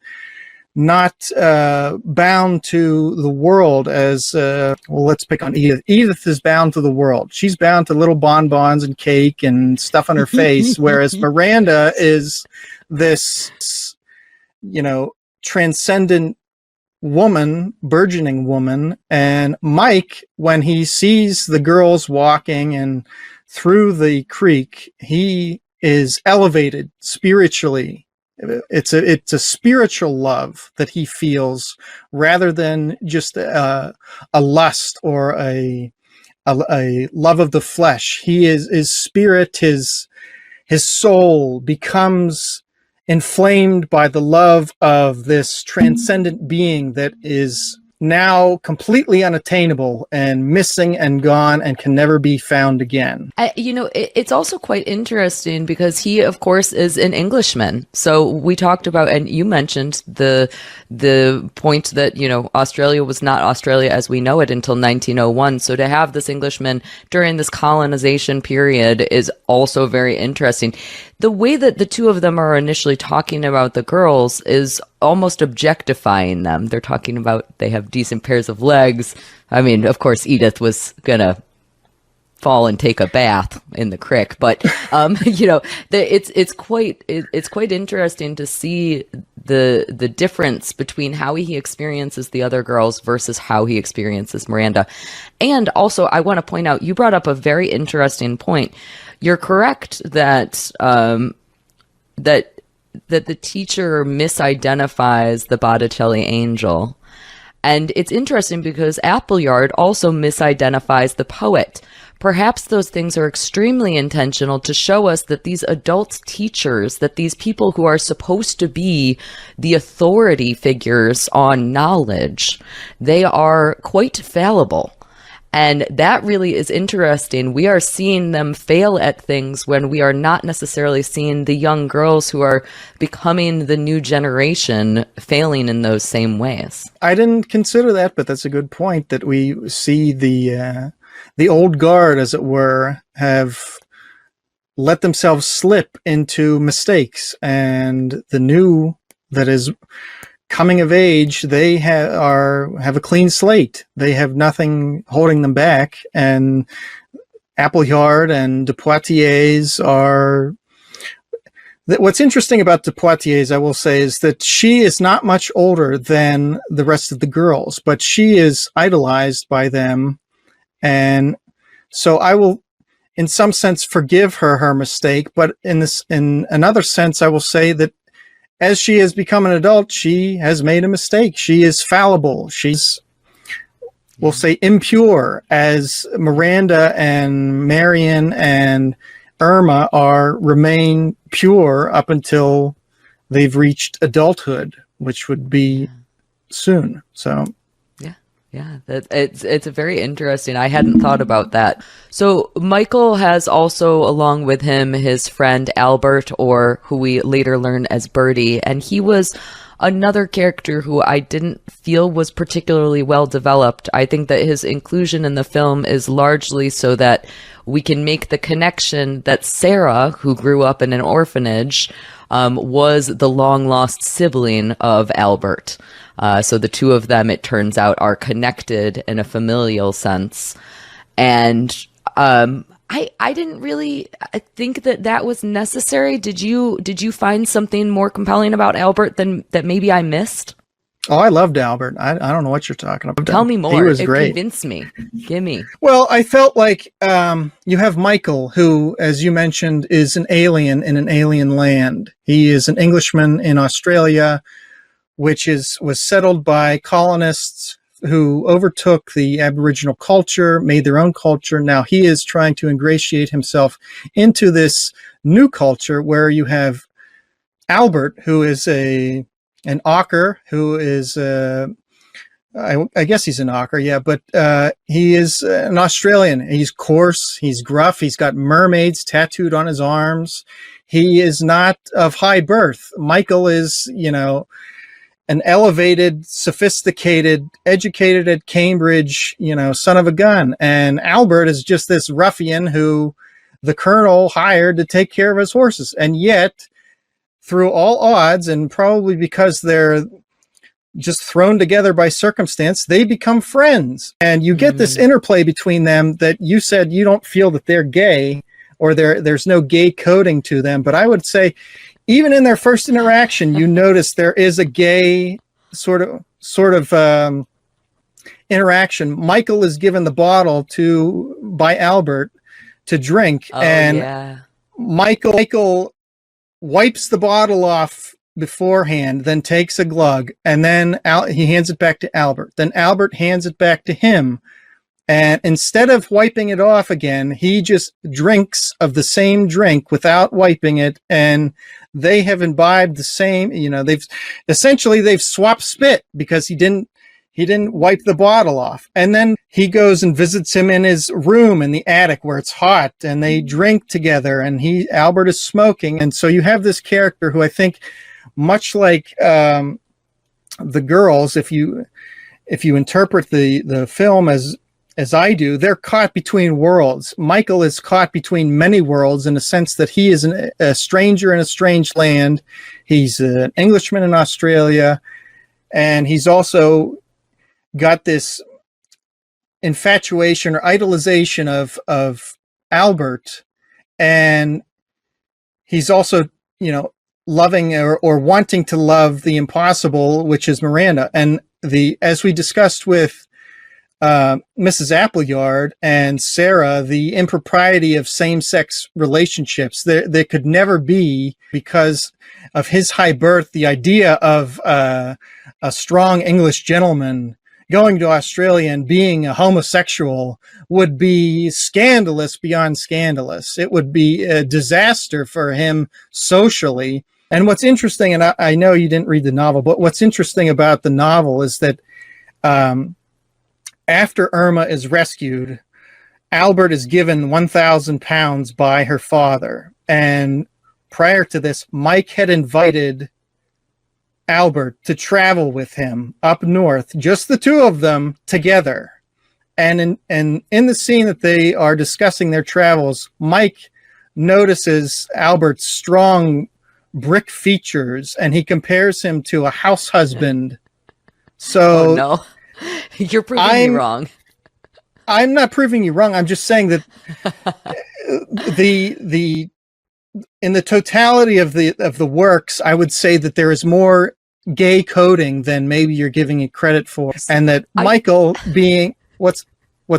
not bound to the world as well. Let's pick on Edith. Edith is bound to the world. She's bound to little bonbons and cake and stuff on her face, whereas Miranda is this, transcendent woman, burgeoning woman. And Mike, when he sees the girls walking and through the creek, he is elevated spiritually. It's a spiritual love that he feels, rather than just a lust or a love of the flesh. His spirit, his soul becomes inflamed by the love of this transcendent being that is now completely unattainable and missing and gone and can never be found again. It's also quite interesting because he, of course, is an Englishman. So we talked about, and you mentioned the point that, Australia was not Australia as we know it until 1901. So to have this Englishman during this colonization period is also very interesting. The way that the two of them are initially talking about the girls is almost objectifying them. They're talking about they have decent pairs of legs. I mean, of course, Edith was gonna fall and take a bath in the creek, but it's quite interesting to see the difference between how he experiences the other girls versus how he experiences Miranda. And also, I want to point out, you brought up a very interesting point. You're correct that that the teacher misidentifies the Botticelli angel. And it's interesting because Appleyard also misidentifies the poet. Perhaps those things are extremely intentional to show us that these adult teachers, that these people who are supposed to be the authority figures on knowledge, they are quite fallible. And that really is interesting. We are seeing them fail at things when we are not necessarily seeing the young girls who are becoming the new generation failing in those same ways. I didn't consider that, but that's a good point, that we see the old guard, as it were, have let themselves slip into mistakes, and the new that is coming of age, they have a clean slate. They have nothing holding them back. And Appleyard and de Poitiers are... What's interesting about de Poitiers, I will say, is that she is not much older than the rest of the girls, but she is idolized by them. And so I will, in some sense, forgive her mistake. But in another sense, I will say that as she has become an adult, she has made a mistake. She is fallible. She's, we'll say, impure, as Miranda and Marion and Irma remain pure up until they've reached adulthood, which would be soon. So yeah, it's a very interesting. I hadn't thought about that. So Michael has also, along with him, his friend Albert, or who we later learn as Bertie, and he was another character who I didn't feel was particularly well developed. I think that his inclusion in the film is largely so that we can make the connection that Sarah, who grew up in an orphanage, was the long-lost sibling of Albert. So the two of them, it turns out, are connected in a familial sense. And I didn't really think that was necessary. Did you find something more compelling about Albert than that maybe I missed? Oh, I loved Albert. I don't know what you're talking about. Tell me more. He was great. Convince me. Gimme. Well, I felt like you have Michael, who, as you mentioned, is an alien in an alien land. He is an Englishman in Australia, which was settled by colonists who overtook the Aboriginal culture, made their own culture. Now he is trying to ingratiate himself into this new culture where you have Albert, who is an Ocker, who is, I guess he's an Ocker, yeah, but he is an Australian. He's coarse, he's gruff, he's got mermaids tattooed on his arms. He is not of high birth. Michael is, an elevated, sophisticated, educated at Cambridge, son of a gun. And Albert is just this ruffian who the colonel hired to take care of his horses. And yet, through all odds, and probably because they're just thrown together by circumstance, they become friends. And you get this interplay between them that you said you don't feel that they're gay, or there's no gay coding to them. But I would say, even in their first interaction, you notice there is a gay sort of interaction. Michael is given the bottle by Albert to drink, Michael wipes the bottle off beforehand, then takes a glug, and then he hands it back to Albert. Then Albert hands it back to him. And instead of wiping it off again, he just drinks of the same drink without wiping it. And they have imbibed the same, they've swapped spit because he didn't wipe the bottle off. And then he goes and visits him in his room in the attic where it's hot, and they drink together, and Albert is smoking. And so you have this character who I think, much like the girls, if you interpret the film as I do, they're caught between worlds. Michael is caught between many worlds in the sense that he is a stranger in a strange land. He's an Englishman in Australia, and he's also got this infatuation or idolization of Albert, and he's also, loving or wanting to love the impossible, which is Miranda. And as we discussed with Mrs. Appleyard and Sarah, the impropriety of same-sex relationships, there could never be, because of his high birth, the idea of a strong English gentleman going to Australia and being a homosexual would be scandalous beyond scandalous. It would be a disaster for him socially. And what's interesting, and I know you didn't read the novel, but what's interesting about the novel is that after Irma is rescued, Albert is given £1,000 by her father. And prior to this, Mike had invited Albert to travel with him up north, just the two of them together. And in the scene that they are discussing their travels, Mike notices Albert's strong brick features, and he compares him to a house husband. So, oh, no, you're proving me wrong. I'm not proving you wrong. I'm just saying that in the totality of the works, I would say that there is more gay coding than maybe you're giving it credit for, and that Michael being what's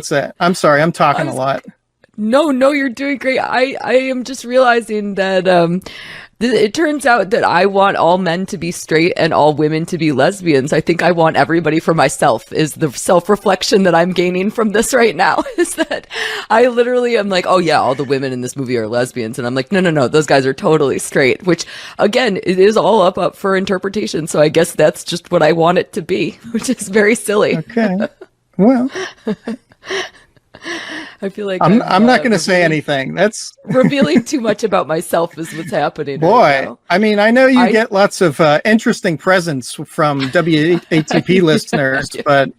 that? I'm sorry, I'm talking a lot. No, you're doing great. I am just realizing that it turns out that I want all men to be straight and all women to be lesbians. I think I want everybody for myself, is the self-reflection that I'm gaining from this right now, is that I literally am like, oh yeah, all the women in this movie are lesbians. And I'm like, no, those guys are totally straight, which again, it is all up for interpretation. So I guess that's just what I want it to be, which is very silly. Okay. Well, I feel like I'm not going to say anything. That's revealing too much about myself is what's happening. Boy, right now. I mean, I know you get lots of interesting presents from WATP listeners, but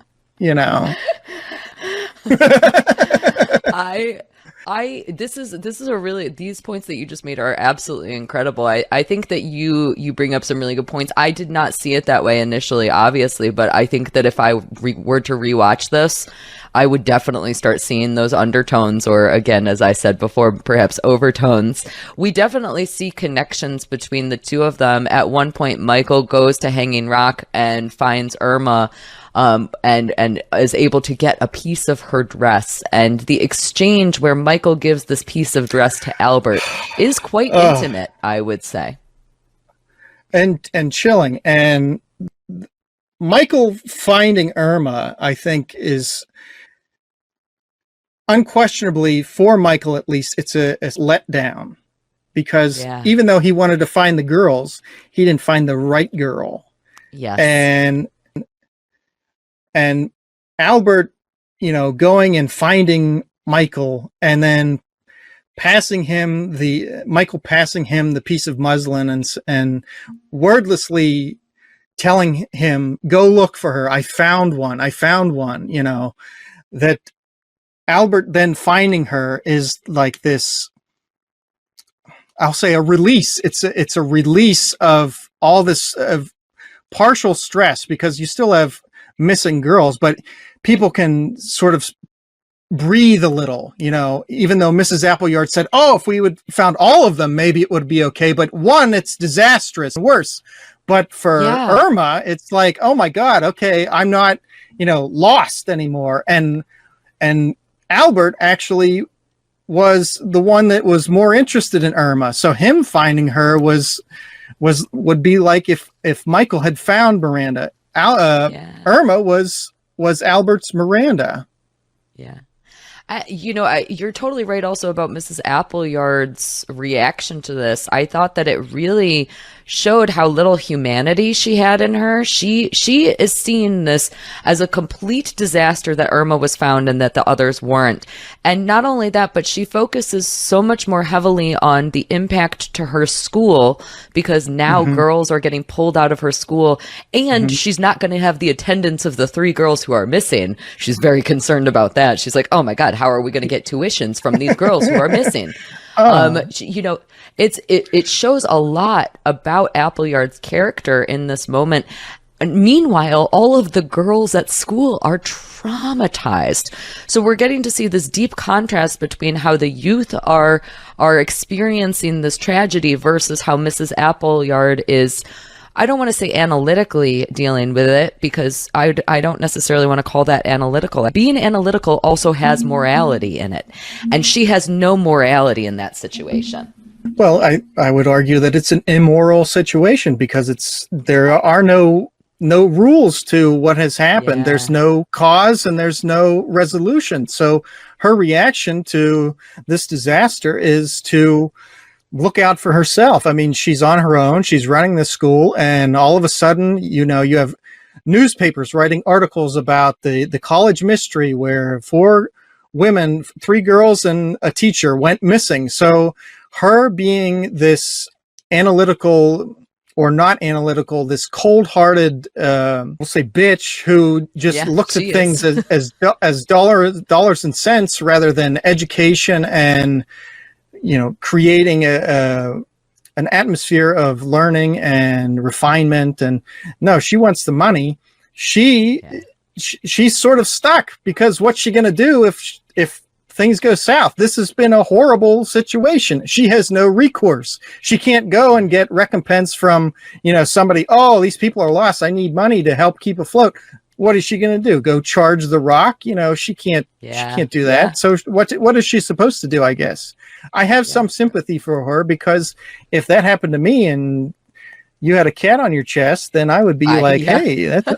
this is a really, these points that you just made are absolutely incredible. I think that you bring up some really good points. I did not see it that way initially, obviously, but I think that if I were to rewatch this, I would definitely start seeing those undertones, or again, as I said before, perhaps overtones. We definitely see connections between the two of them. At one point, Michael goes to Hanging Rock and finds Irma, and is able to get a piece of her dress. And the exchange where Michael gives this piece of dress to Albert is quite intimate, I would say. And chilling. And Michael finding Irma, I think, is unquestionably, for Michael at least, it's a letdown. Because even though he wanted to find the girls, he didn't find the right girl. Yes. And Albert, going and finding Michael, and then passing him the piece of muslin, and wordlessly telling him, go look for her. I found one, that Albert then finding her is like this, I'll say, a release. It's a release of all this of partial stress, because you still have missing girls, but people can sort of breathe a little, even though Mrs. Appleyard said, if we would found all of them, maybe it would be okay. But one, it's disastrous, worse. But for Irma, it's like, oh my God, okay, I'm not, lost anymore. And Albert actually was the one that was more interested in Irma. So him finding her would be like if Michael had found Miranda. Irma was Albert's Miranda. Yeah. You're totally right also about Mrs. Appleyard's reaction to this. I thought that it really showed how little humanity she had in her. She is seeing this as a complete disaster that Irma was found and that the others weren't. And not only that, but she focuses so much more heavily on the impact to her school, because now girls are getting pulled out of her school, and she's not going to have the attendance of the 3 girls who are missing. She's very concerned about that. She's like, oh my God, how are we going to get tuitions from these girls who are missing? It shows a lot about Appleyard's character in this moment. And meanwhile, all of the girls at school are traumatized. So we're getting to see this deep contrast between how the youth are experiencing this tragedy versus how Mrs. Appleyard is, I don't want to say analytically dealing with it, because I don't necessarily want to call that analytical. Being analytical also has morality in it, and she has no morality in that situation. Well, I would argue that it's an immoral situation, because there are no rules to what has happened. There's no cause and there's no resolution. So her reaction to this disaster is to look out for herself. I mean, she's on her own. She's running the school, and all of a sudden, you have newspapers writing articles about the college mystery where 4 women, 3 girls and a teacher went missing. So her being this analytical, or not analytical, this cold-hearted, we'll say bitch, who just looks at things as dollars and cents rather than education and creating an atmosphere of learning and refinement. And no, she wants the money. She's sort of stuck, because what's she going to do if things go south? This has been a horrible situation. She has no recourse. She can't go and get recompense from, somebody. Oh, these people are lost. I need money to help keep afloat. What is she going to do? Go charge the rock? She can't. She can't do that. So what is she supposed to do? I guess I have some sympathy for her, because if that happened to me and you had a cat on your chest, then I would be hey, that's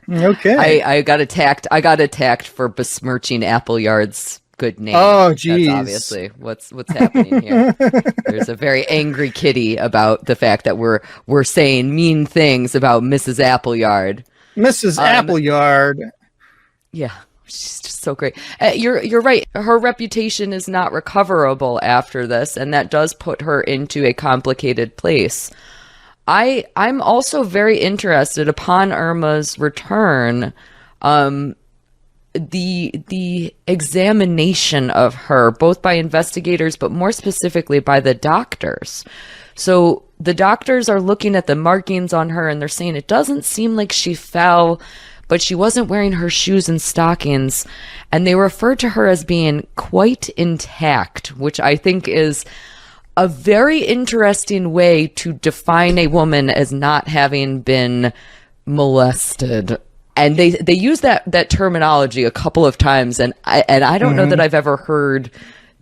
okay. I got attacked. For besmirching Appleyard's good name. Oh, geez. That's obviously what's happening here. There's a very angry kitty about the fact that we're saying mean things about Mrs. Appleyard. Mrs. Appleyard. Yeah, she's just so great. You're right. Her reputation is not recoverable after this, and that does put her into a complicated place. I'm also very interested, upon Irma's return, the examination of her, both by investigators, but more specifically by the doctors. So the doctors are looking at the markings on her, and they're saying it doesn't seem like she fell, but she wasn't wearing her shoes and stockings, and they referred to her as being quite intact, which I think is a very interesting way to define a woman as not having been molested. And they use that terminology a couple of times, and I don't know that I've ever heard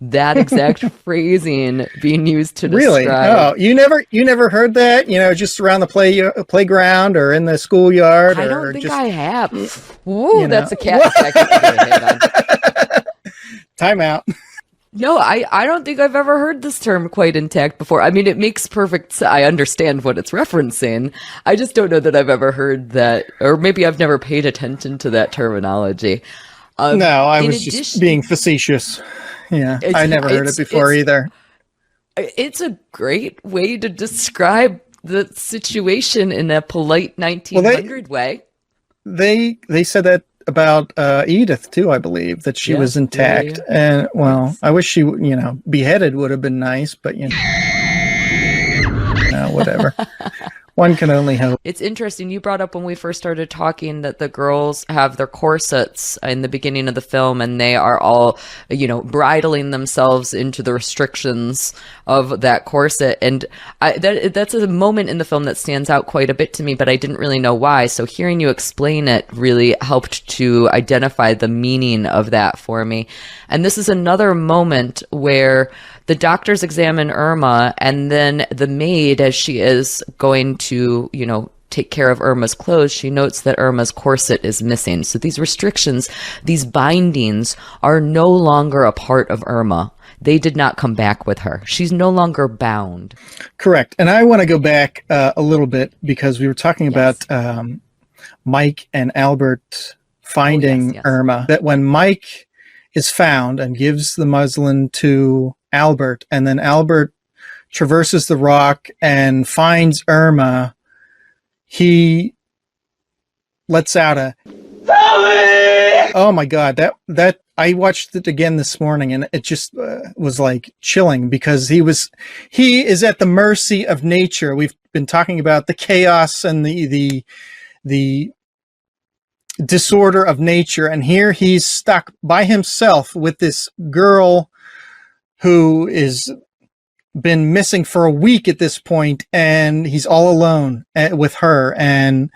that exact phrasing being used to describe. Really? Oh, you never heard that? Just around the playground or in the schoolyard? I don't think I have. Ooh, that's a cat. Time out. No, I don't think I've ever heard this term quite intact before. I mean, it makes perfect sense. I understand what it's referencing. I just don't know that I've ever heard that, or maybe I've never paid attention to that terminology. No, I was just being facetious. Yeah, I never heard it before either. It's a great way to describe the situation in a polite 1900 way. They said that about Edith too, I believe, that she was intact. And I wish she, beheaded would have been nice, but whatever. One can only hope. It's interesting. You brought up when we first started talking that the girls have their corsets in the beginning of the film, and they are all, bridling themselves into the restrictions of that corset. And that's a moment in the film that stands out quite a bit to me, but I didn't really know why. So hearing you explain it really helped to identify the meaning of that for me. And this is another moment where the doctors examine Irma, and then the maid, as she is going to, take care of Irma's clothes, she notes that Irma's corset is missing. So these restrictions, these bindings, are no longer a part of Irma. They did not come back with her. She's no longer bound. Correct. And I want to go back a little bit, because we were talking about Mike and Albert finding Irma. That when Mike is found and gives the muslin to Albert, and then Albert traverses the rock and finds Irma, he lets out a oh my god, that I watched it again this morning, and it just was like chilling, because he is at the mercy of nature. We've been talking about the chaos and the disorder of nature, and here he's stuck by himself with this girl who is been missing for a week at this point, and he's all alone with her, and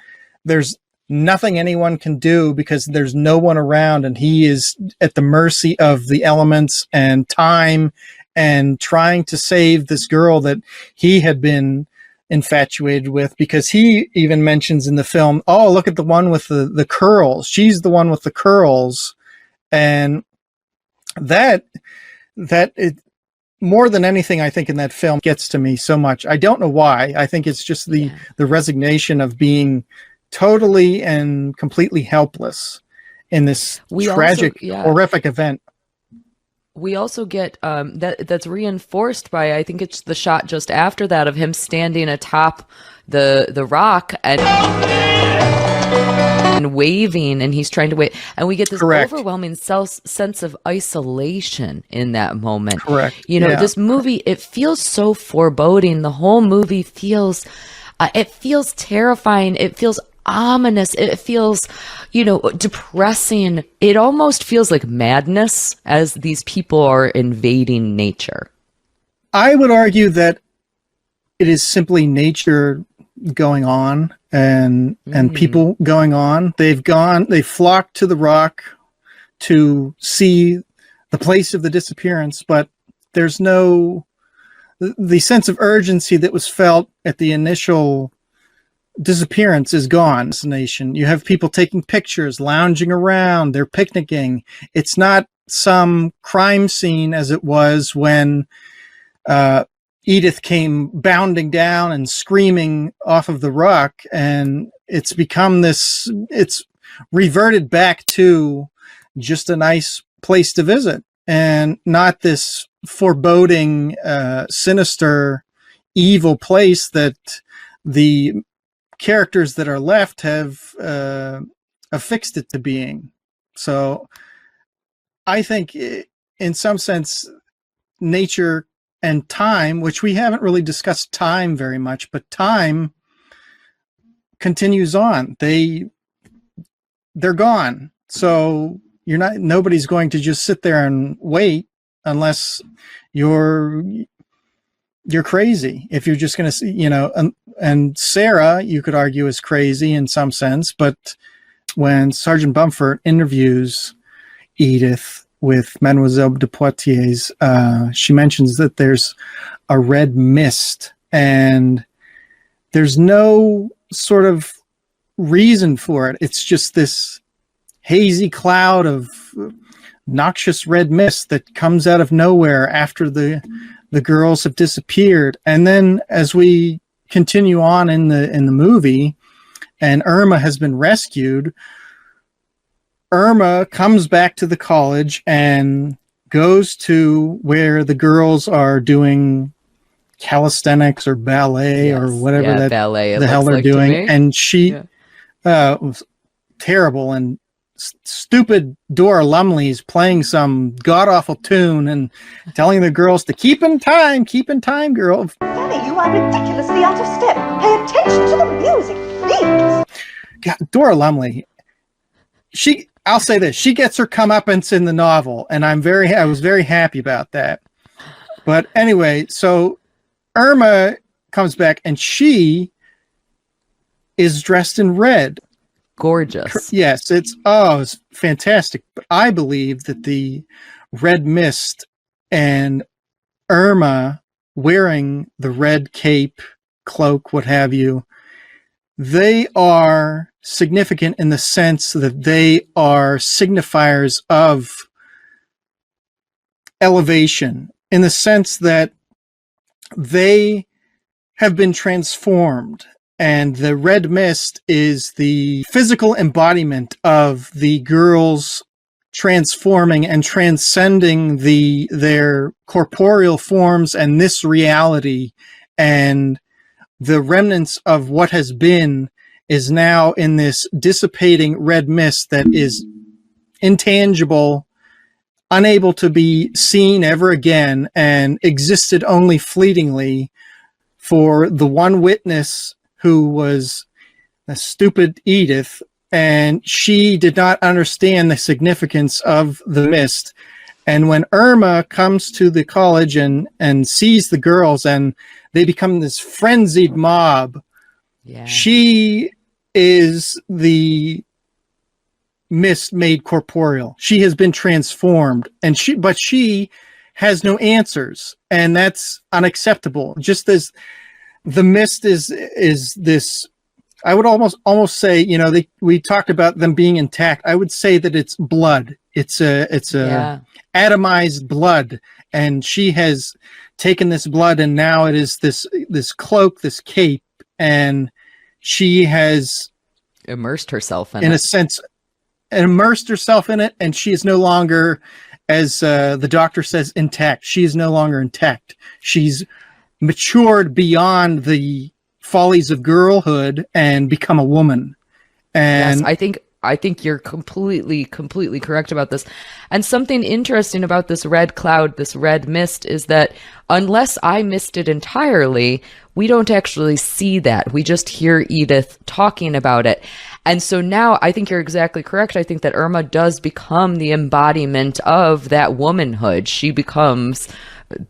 there's nothing anyone can do because there's no one around, and he is at the mercy of the elements and time, and trying to save this girl that he had been infatuated with, because he even mentions in the film, oh, look at the one with the curls. She's the one with the curls. And that it, more than anything, I think in that film gets to me so much. I don't know why. I think it's just the resignation of being totally and completely helpless in this tragic, horrific event. We also get that's reinforced by, I think it's the shot just after that, of him standing atop the rock and waving, and he's trying to wave, and we get this overwhelming sense of isolation in that moment. Correct. This movie, it feels so foreboding. The whole movie feels terrifying. It feels ominous. It feels, depressing. It almost feels like madness as these people are invading nature. I would argue that it is simply nature going on and people going on. They've flocked to the rock to see the place of the disappearance, but there's the sense of urgency that was felt at the initial disappearance is gone. You have people taking pictures, lounging around, they're picnicking. It's not some crime scene as it was when Edith came bounding down and screaming off of the rock, and it's reverted back to just a nice place to visit, and not this foreboding, sinister, evil place that the characters that are left have affixed it to being. So I think in some sense, nature and time, which we haven't really discussed time very much, but time continues on. They they're gone. So nobody's going to just sit there and wait unless you're crazy. If you're just going to, and Sarah, you could argue, is crazy in some sense, but when Sergeant Bumford interviews Edith with Mademoiselle de Poitiers, she mentions that there's a red mist, and there's no sort of reason for it. It's just this hazy cloud of noxious red mist that comes out of nowhere after the girls have disappeared. And then as we continue on in the movie, and Irma has been rescued, Irma comes back to the college and goes to where the girls are doing calisthenics or ballet or whatever ballet the hell they're doing. And she was terrible, and stupid Dora Lumley's playing some god-awful tune and telling the girls to keep in time, girl. Fanny, you are ridiculously out of step. Pay attention to the music, please. God, Dora Lumley, I'll say this, she gets her comeuppance in the novel, and I was very happy about that. But anyway, so Irma comes back, and she is dressed in red. Gorgeous. Yes, it's fantastic. But I believe that the red mist and Irma wearing the red cape, cloak, what have you, they are significant in the sense that they are signifiers of elevation, in the sense that they have been transformed. And the red mist is the physical embodiment of the girls transforming and transcending their corporeal forms and this reality, and the remnants of what has been is now in this dissipating red mist that is intangible, unable to be seen ever again, and existed only fleetingly for the one witness, who was a stupid Edith, and she did not understand the significance of the mist. And when Irma comes to the college and sees the girls, and they become this frenzied mob, she is the mist made corporeal. She has been transformed, but she has no answers, and that's unacceptable. Just as the mist is this, I would almost say, we talked about them being intact. I would say that it's blood. It's a atomized blood, and she has taken this blood, and now it is this cloak, this cape, and she has immersed herself in a sense, immersed herself in it, and she is no longer, as the doctor says, intact. She is no longer intact. She's matured beyond the follies of girlhood and become a woman. And yes, I think you're completely correct about this. And something interesting about this red cloud, this red mist, is that unless I missed it entirely, we don't actually see that. We just hear Edith talking about it. And so now I think you're exactly correct. I think that Irma does become the embodiment of that womanhood. She becomes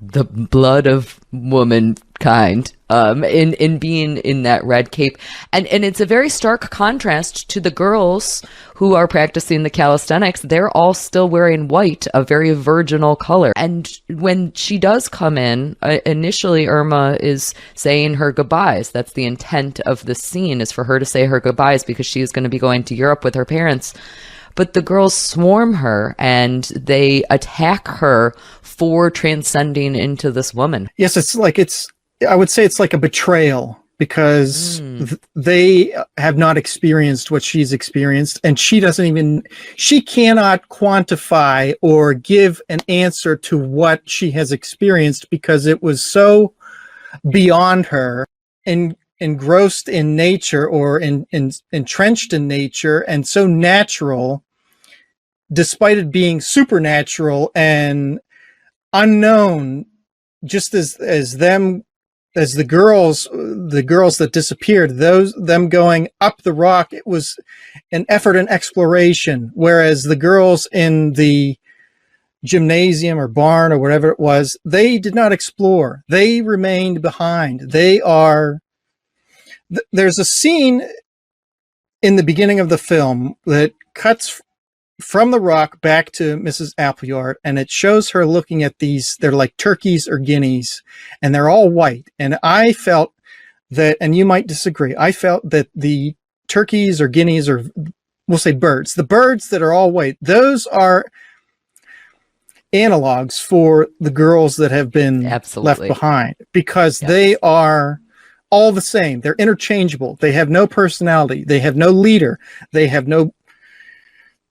the blood of womankind in being in that red cape, and it's a very stark contrast to the girls who are practicing the calisthenics. They're all still wearing white, a very virginal color. And when she does come in, initially Irma is saying her goodbyes. That's the intent of the scene, is for her to say her goodbyes, because she is going to be going to Europe with her parents. But the girls swarm her and they attack her for transcending into this woman. Yes, I would say it's like a betrayal, because they have not experienced what she's experienced, and she cannot quantify or give an answer to what she has experienced, because it was so beyond her, and engrossed in nature, or entrenched in nature, and so natural, despite it being supernatural and unknown, just as them as the girls that disappeared, them going up the rock, it was an effort and exploration, whereas the girls in the gymnasium or barn or whatever it was, they did not explore. They remained behind. There's a scene in the beginning of the film that cuts from the rock back to Mrs. Appleyard, and it shows her looking at these, they're like turkeys or guineas, and they're all white. And I felt that, and you might disagree, I felt that the turkeys or guineas, or we'll say birds, the birds that are all white, those are analogs for the girls that have been left behind, because they are all the same. They're interchangeable. They have no personality. They have no leader. They have no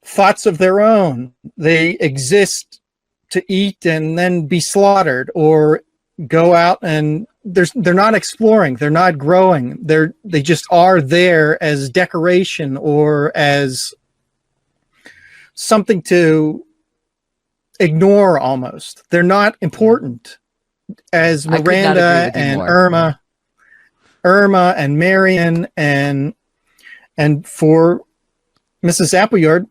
thoughts of their own. They exist to eat and then be slaughtered, or go out, and they're not exploring. They're not growing. They just are there as decoration or as something to ignore almost. They're not important, as Miranda and Irma and Marion and for Mrs. Appleyard,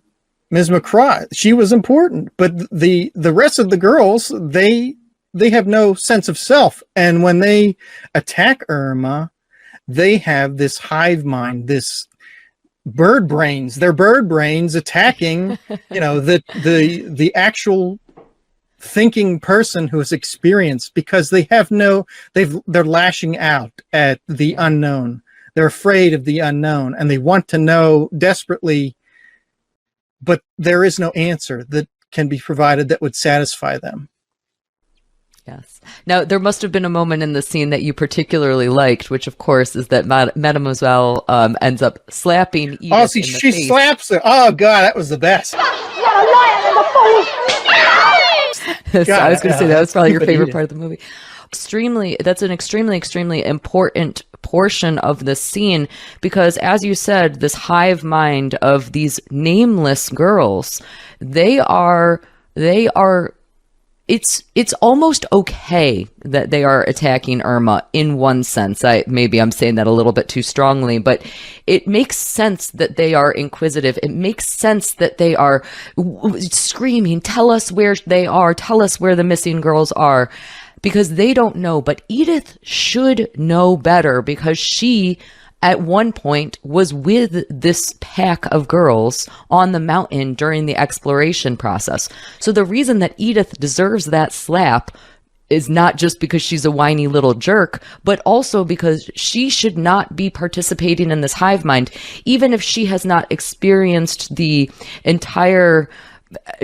Ms. McCraw, she was important, but the rest of the girls, they have no sense of self. And when they attack Irma, they have this hive mind, this bird brains. They're bird brains attacking, the actual thinking person who has experienced, because they're lashing out at the unknown. They're afraid of the unknown, and they want to know desperately, but there is no answer that can be provided that would satisfy them. Yes. Now, there must have been a moment in the scene that you particularly liked, which, of course, is that Mademoiselle ends up slapping Edith in the she face. Slaps her. Oh, God, that was the best. You're a liar and a fool! So I was going to say that was probably your favorite part of the movie. That's an extremely important portion of the scene, because, as you said, this hive mind of these nameless girls, it's almost okay that they are attacking Irma in one sense. Maybe I'm saying that a little bit too strongly, but it makes sense that they are inquisitive. It makes sense that they are screaming, tell us where they are, tell us where the missing girls are, because they don't know. But Edith should know better, because she, at one point, was with this pack of girls on the mountain during the exploration process. So the reason that Edith deserves that slap is not just because she's a whiny little jerk, but also because she should not be participating in this hive mind, even if she has not experienced the entire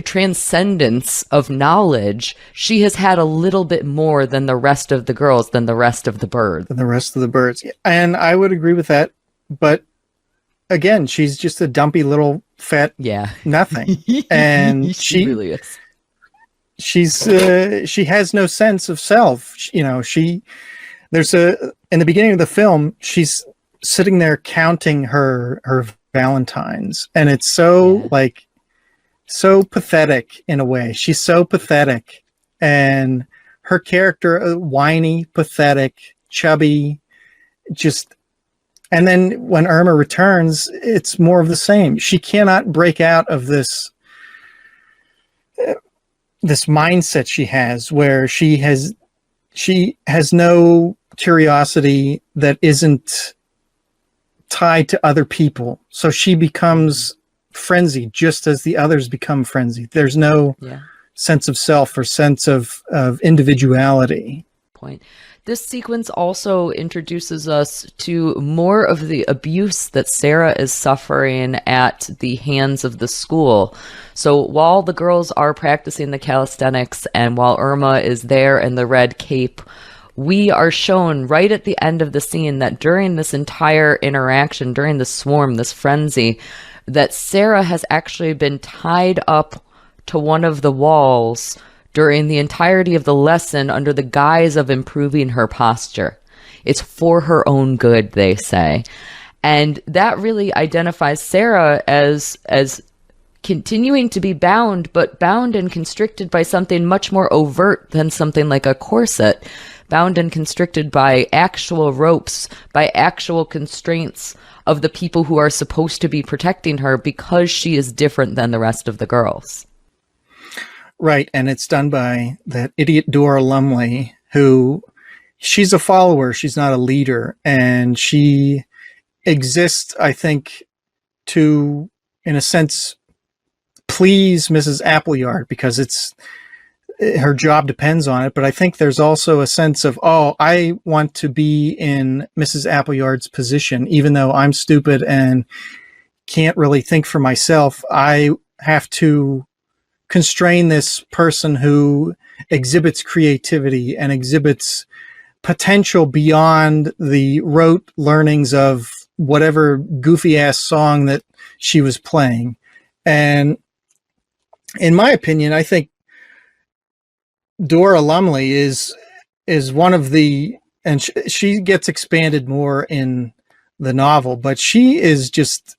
transcendence of knowledge. She has had a little bit more than the rest of the girls, than the rest of the birds. And I would agree with that. But again, she's just a dumpy little fat nothing. And she really is. She has no sense of self. In the beginning of the film, she's sitting there counting her Valentines, and it's so so pathetic in a way. She's so pathetic, and her character, whiny, pathetic, chubby, and then when Irma returns, it's more of the same. She cannot break out of this mindset she has, where she has no curiosity that isn't tied to other people. So she becomes frenzied just as the others become frenzied. There's no sense of self or sense of individuality. This sequence also introduces us to more of the abuse that Sarah is suffering at the hands of the school. So while the girls are practicing the calisthenics, and while Irma is there in the red cape, we are shown right at the end of the scene that during this entire interaction, during the swarm, this frenzy, that Sarah has actually been tied up to one of the walls during the entirety of the lesson under the guise of improving her posture. It's for her own good, they say. And that really identifies Sarah as continuing to be bound, but bound and constricted by something much more overt than something like a corset. bound and constricted by actual ropes, by actual constraints of the people who are supposed to be protecting her because she is different than the rest of the girls. Right, and it's done by that idiot Dora Lumley, who she's a follower, she's not a leader, and she exists, I think, to, in a sense, please Mrs. Appleyard because her job depends on it. But I think there's also a sense of, oh, I want to be in Mrs. Appleyard's position, even though I'm stupid and can't really think for myself. I have to constrain this person who exhibits creativity and exhibits potential beyond the rote learnings of whatever goofy ass song that she was playing. And in my opinion, I think Dora Lumley is one of the, and she gets expanded more in the novel, but she is just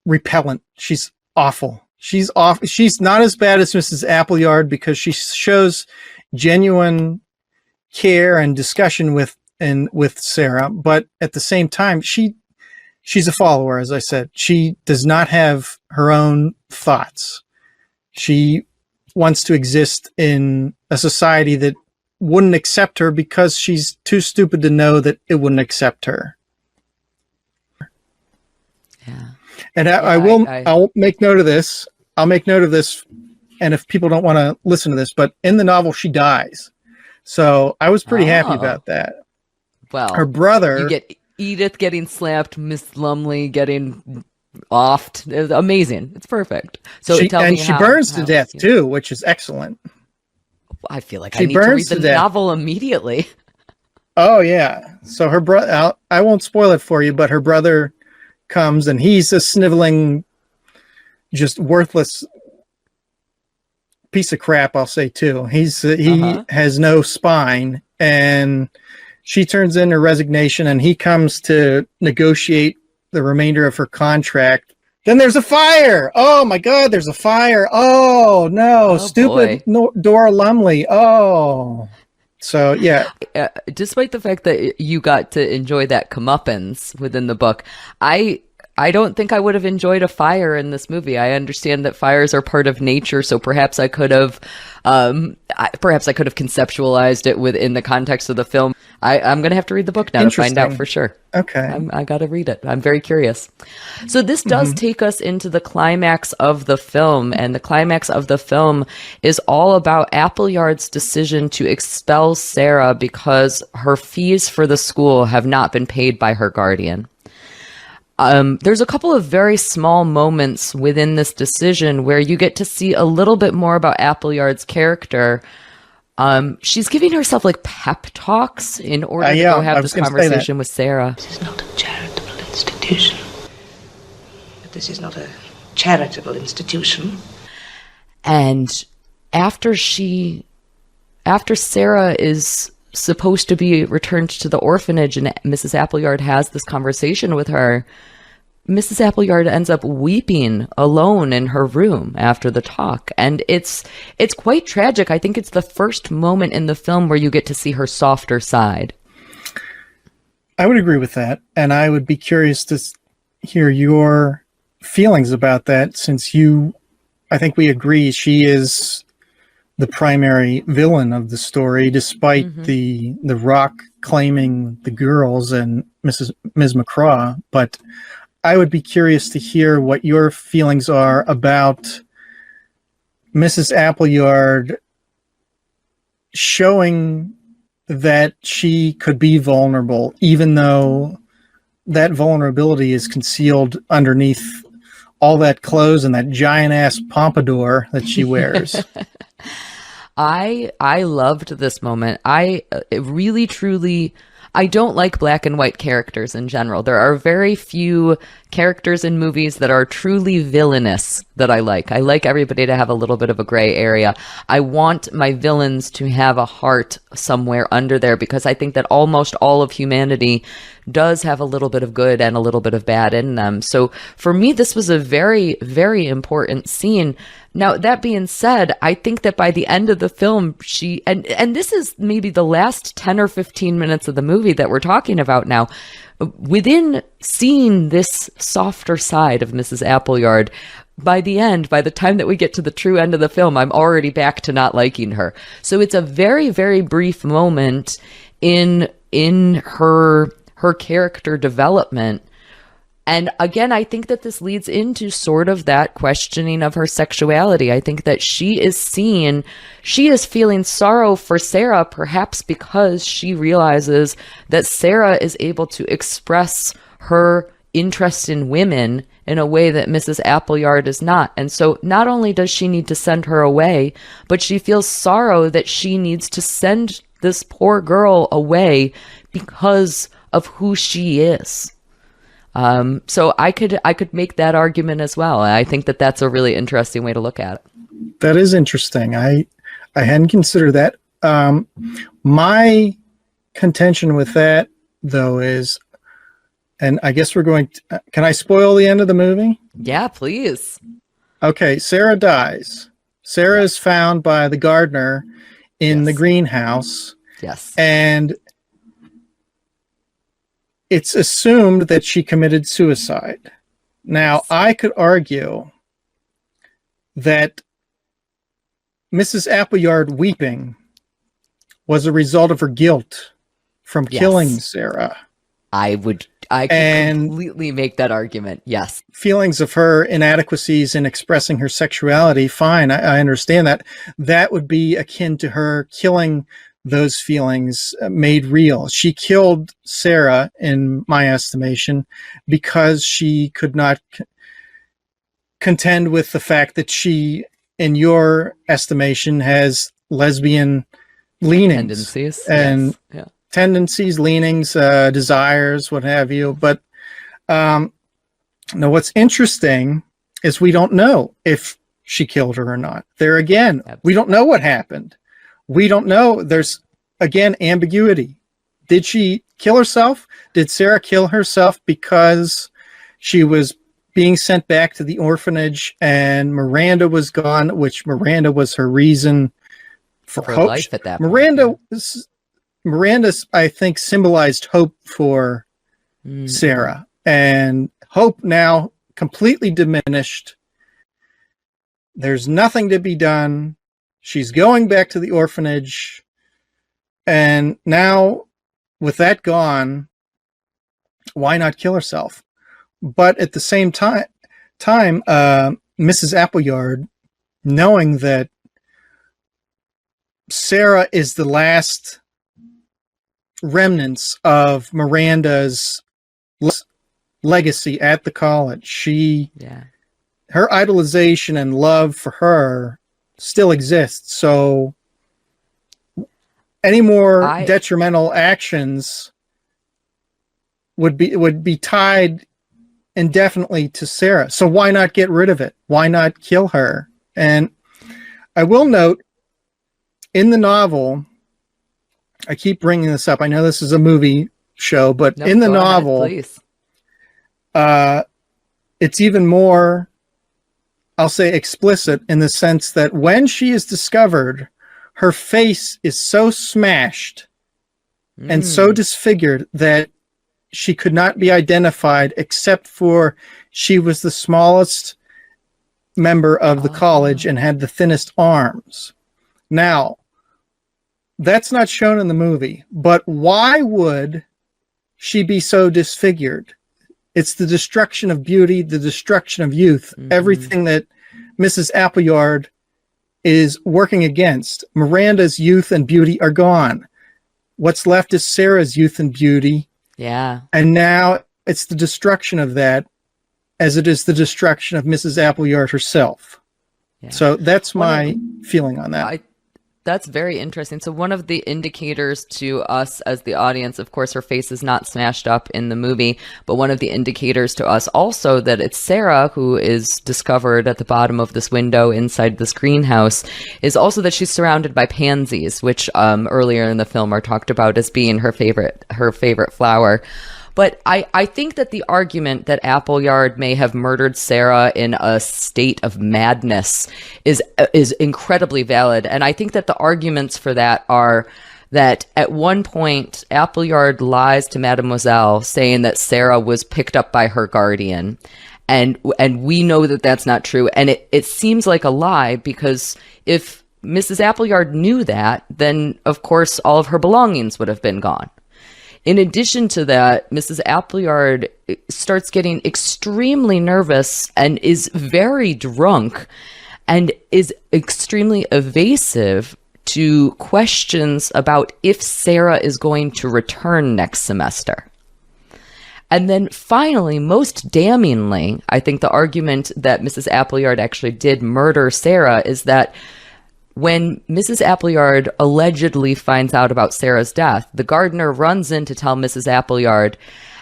repellent. She's awful. She's off. She's not as bad as Mrs. Appleyard because she shows genuine care and discussion with Sarah, but at the same time, she's a follower, as I said. She does not have her own thoughts. She wants to exist in a society that wouldn't accept her because she's too stupid to know that it wouldn't accept her. Yeah. And I'll make note of this. I'll make note of this. And if people don't want to listen to this, but in the novel, she dies. So I was pretty happy about that. Well, her brother, you get Edith getting slapped, Miss Lumley getting offed. It's amazing. It's perfect. So she burns to death too, which is excellent. I feel like I need to read the novel immediately. Oh yeah. So her brother, I won't spoil it for you, but her brother comes and he's a sniveling, just worthless piece of crap, I'll say too. He has no spine, and she turns in her resignation and he comes to negotiate the remainder of her contract. Then there's a fire. Oh my God, there's a fire. Oh no, stupid Dora Lumley. Oh. So yeah. Despite the fact that you got to enjoy that comeuppance within the book, I don't think I would have enjoyed a fire in this movie. I understand that fires are part of nature, so perhaps I could have conceptualized it within the context of the film. I'm going to have to read the book now to find out for sure. Okay. I got to read it. I'm very curious. So this does take us into the climax of the film, and the climax of the film is all about Appleyard's decision to expel Sarah because her fees for the school have not been paid by her guardian. There's a couple of very small moments within this decision where you get to see a little bit more about Appleyard's character. She's giving herself like pep talks in order to go have this conversation with Sarah. This is not a charitable institution. But this is not a charitable institution. And after Sarah is supposed to be returned to the orphanage and Mrs. Appleyard has this conversation with her, Mrs. Appleyard ends up weeping alone in her room after the talk. And it's quite tragic. I think it's the first moment in the film where you get to see her softer side. I would agree with that. And I would be curious to hear your feelings about that, since I think we agree she is the primary villain of the story, despite the Rock claiming the girls and Ms. McCraw. But I would be curious to hear what your feelings are about Mrs. Appleyard showing that she could be vulnerable, even though that vulnerability is concealed underneath all that clothes and that giant ass pompadour that she wears. I loved this moment. I really, truly, I don't like black and white characters in general. There are very few characters in movies that are truly villainous that I like. I like everybody to have a little bit of a gray area. I want my villains to have a heart somewhere under there, because I think that almost all of humanity does have a little bit of good and a little bit of bad in them. So for me, this was a very, very important scene, Now, that being said, I think that by the end of the film, and this is maybe the last 10 or 15 minutes of the movie that we're talking about now, within seeing this softer side of Mrs. Appleyard, by the time that we get to the true end of the film, I'm already back to not liking her. So it's a very, very brief moment in her character development. And again, I think that this leads into sort of that questioning of her sexuality. I think that she is feeling sorrow for Sarah, perhaps because she realizes that Sarah is able to express her interest in women in a way that Mrs. Appleyard is not. And so not only does she need to send her away, but she feels sorrow that she needs to send this poor girl away because of who she is. So I could make that argument as well. I think that that's a really interesting way to look at it. That is interesting. I hadn't considered that. My contention with that, though, is, and I guess we're going to, can I spoil the end of the movie? Yeah, please. Okay, Sarah dies. Sarah is found by the gardener in the greenhouse. Yes. And it's assumed that she committed suicide. Now, I could argue that Mrs. Appleyard weeping was a result of her guilt from killing Sarah. I could completely make that argument. Yes. Feelings of her inadequacies in expressing her sexuality, fine, I understand that. That would be akin to her killing those feelings made real. She killed Sarah, in my estimation, because she could not contend with the fact that she, in your estimation, has lesbian leanings. Tendencies. And tendencies, leanings, desires, what have you. But now what's interesting is we don't know if she killed her or not. There again, we don't know what happened. We don't know. There's, again, ambiguity. Did she kill herself? Did Sarah kill herself because she was being sent back to the orphanage and Miranda was gone, which Miranda was her reason for hope. Life at that point. Miranda, I think, symbolized hope for Sarah. And hope now completely diminished. There's nothing to be done. She's going back to the orphanage. And now, with that gone, why not kill herself? But at the same time, Mrs. Appleyard, knowing that Sarah is the last remnants of Miranda's legacy at the college, her idolization and love for her still exists. So any more detrimental actions would be tied indefinitely to Sarah. So why not get rid of it? Why not kill her? And I will note, in the novel, I keep bringing this up. I know this is a movie show, but in the novel, it's even more, I'll say, explicit in the sense that when she is discovered, her face is so smashed and so disfigured that she could not be identified except for she was the smallest member of the college and had the thinnest arms. Now, that's not shown in the movie, but why would she be so disfigured? It's the destruction of beauty, the destruction of youth, everything that Mrs. Appleyard is working against. Miranda's youth and beauty are gone. What's left is Sarah's youth and beauty. Yeah. And now it's the destruction of that, as it is the destruction of Mrs. Appleyard herself. Yeah. So that's my feeling on that. That's very interesting. So one of the indicators to us as the audience, of course, her face is not smashed up in the movie, but one of the indicators to us also that it's Sarah who is discovered at the bottom of this window inside this greenhouse is also that she's surrounded by pansies, which earlier in the film are talked about as being her favorite flower. But I think that the argument that Appleyard may have murdered Sarah in a state of madness is incredibly valid. And I think that the arguments for that are that at one point, Appleyard lies to Mademoiselle, saying that Sarah was picked up by her guardian. And we know that that's not true. And it seems like a lie, because if Mrs. Appleyard knew that, then of course all of her belongings would have been gone. In addition to that, Mrs. Appleyard starts getting extremely nervous and is very drunk and is extremely evasive to questions about if Sarah is going to return next semester. And then finally, most damningly, I think the argument that Mrs. Appleyard actually did murder Sarah is that when Mrs. Appleyard allegedly finds out about Sarah's death, the gardener runs in to tell Mrs. Appleyard,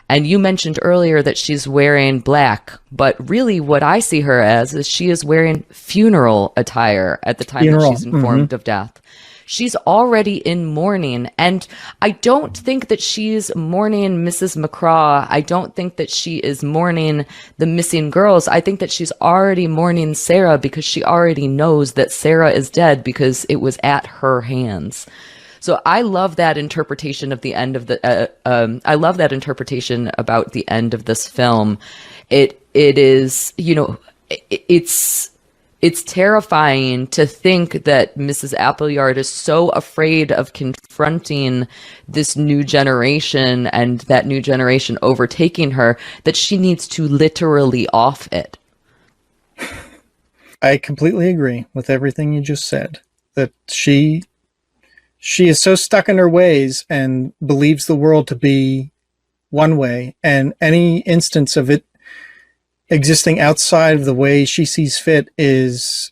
and you mentioned earlier that she's wearing black, but really what I see her as is she is wearing funeral attire at the time that she's informed of death. She's already in mourning, and I don't think that she's mourning Mrs. McCraw. I don't think that she is mourning the missing girls. I think that she's already mourning Sarah because she already knows that Sarah is dead because it was at her hands. So I love that interpretation of the end of the. I love that interpretation about the end of this film. It is, you know, It's terrifying to think that Mrs. Appleyard is so afraid of confronting this new generation and that new generation overtaking her that she needs to literally off it. I completely agree with everything you just said. That she is so stuck in her ways and believes the world to be one way, and any instance of it existing outside of the way she sees fit is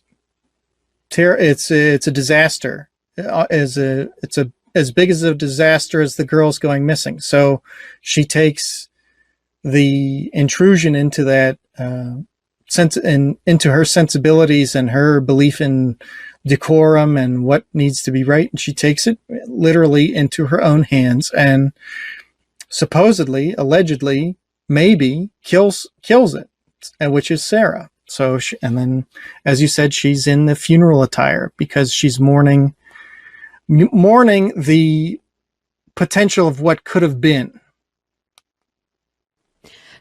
it's a disaster. It's as big as a disaster as the girls going missing. So she takes the intrusion into that into her sensibilities and her belief in decorum and what needs to be right, and she takes it literally into her own hands and supposedly, allegedly, maybe kills it. And which is Sarah. So, and then, as you said, she's in the funeral attire because she's mourning the potential of what could have been.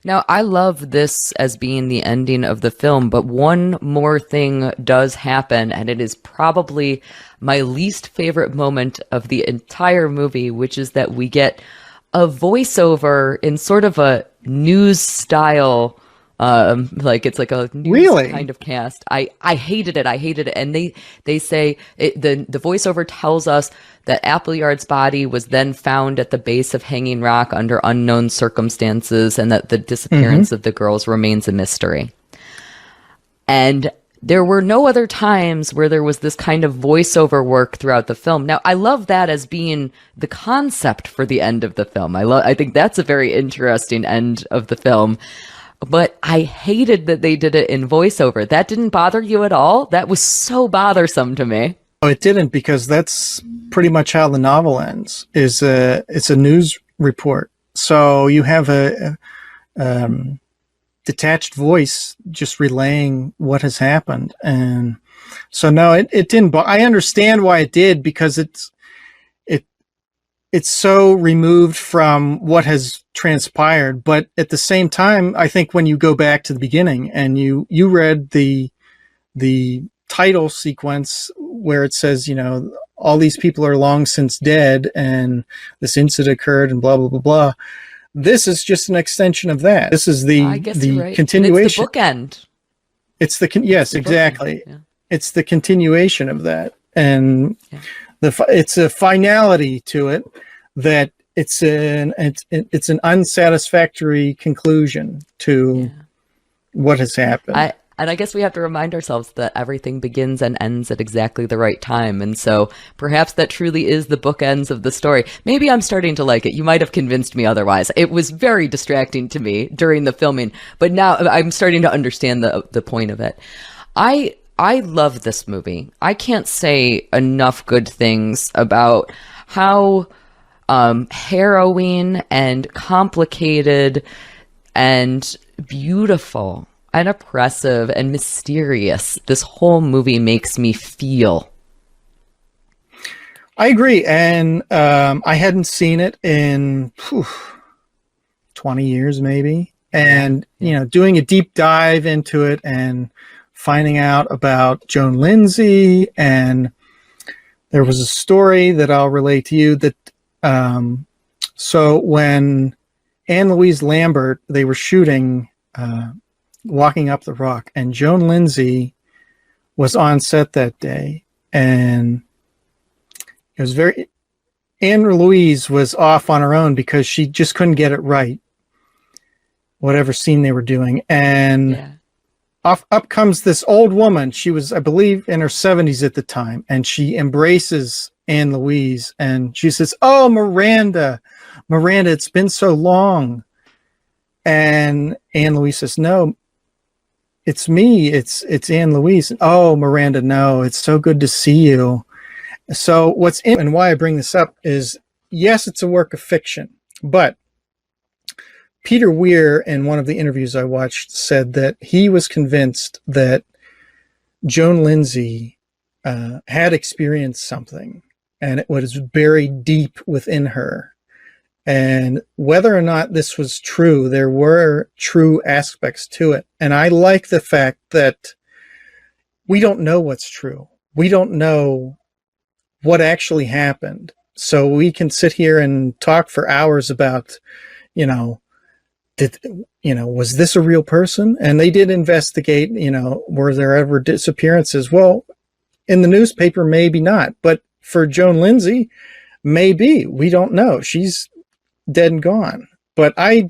Now, I love this as being the ending of the film, but one more thing does happen, and it is probably my least favorite moment of the entire movie, which is that we get a voiceover in sort of a news style. Like it's like a news kind of cast. I hated it. And they say the voiceover tells us that Appleyard's body was then found at the base of Hanging Rock under unknown circumstances, and that the disappearance of the girls remains a mystery. And there were no other times where there was this kind of voiceover work throughout the film. Now, I love that as being the concept for the end of the film. I think that's a very interesting end of the film. But I hated that they did it in voiceover. That didn't bother you at all? That was so bothersome to me. Oh, it didn't, because that's pretty much how the novel ends. It's a news report. So you have a detached voice just relaying what has happened. And so no, it didn't. But I understand why it did, because it's so removed from what has transpired. But at the same time, I think when you go back to the beginning and you read the title sequence where it says, you know, all these people are long since dead and this incident occurred and blah, blah, blah, blah. This is just an extension of that. This is the continuation. It's the bookend. Yes, exactly. Yeah. It's the continuation of that. And it's a finality to it that it's an unsatisfactory conclusion to what has happened. And I guess we have to remind ourselves that everything begins and ends at exactly the right time. And so perhaps that truly is the bookends of the story. Maybe I'm starting to like it. You might have convinced me otherwise. It was very distracting to me during the filming, but now I'm starting to understand the point of it. I love this movie. I can't say enough good things about how harrowing and complicated and beautiful and oppressive and mysterious this whole movie makes me feel. I agree. And I hadn't seen it in 20 years maybe. And, doing a deep dive into it and finding out about Joan Lindsay. And there was a story that I'll relate to you that, so when Anne-Louise Lambert, they were shooting Walking Up the Rock, and Joan Lindsay was on set that day. And it was Anne-Louise was off on her own because she just couldn't get it right, whatever scene they were doing. And up comes this old woman. She was, I believe, in her 70s at the time, and she embraces Anne-Louise, and she says, "Oh, Miranda, it's been so long." And Anne-Louise says, "No, it's me. It's Anne-Louise." "Oh, Miranda, no, it's so good to see you." So what's in, and why I bring this up is, yes, it's a work of fiction, but Peter Weir, in one of the interviews I watched, said that he was convinced that Joan Lindsay had experienced something, and it was buried deep within her. And whether or not this was true, there were true aspects to it. And I like the fact that we don't know what's true. We don't know what actually happened. So we can sit here and talk for hours about, was this a real person? And they did investigate, were there ever disappearances? Well, in the newspaper, maybe not. But for Joan Lindsay, maybe. We don't know. She's dead and gone. But I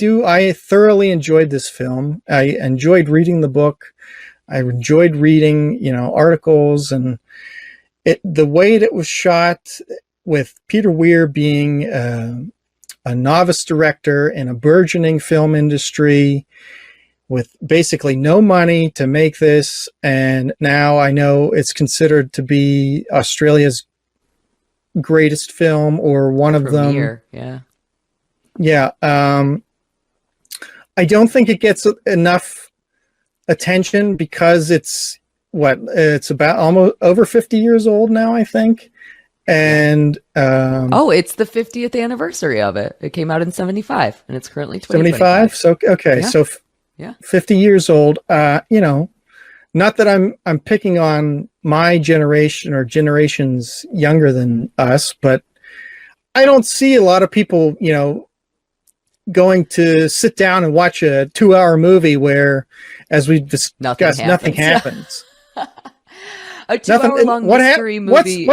thoroughly enjoyed this film. I enjoyed reading the book. I enjoyed reading, articles, and the way that it was shot, with Peter Weir being a novice director in a burgeoning film industry with basically no money to make this. And now I know it's considered to be Australia's greatest film, or one of them. Yeah. I don't think it gets enough attention because it's about almost over 50 years old now, I think. And it's the 50th anniversary of it. It came out in 75, and it's currently 75. So okay, so 50 years old. Not that I'm picking on my generation or generations younger than us, but I don't see a lot of people, going to sit down and watch a 2-hour movie where, as we discussed, nothing happens. A 2-hour-long mystery movie.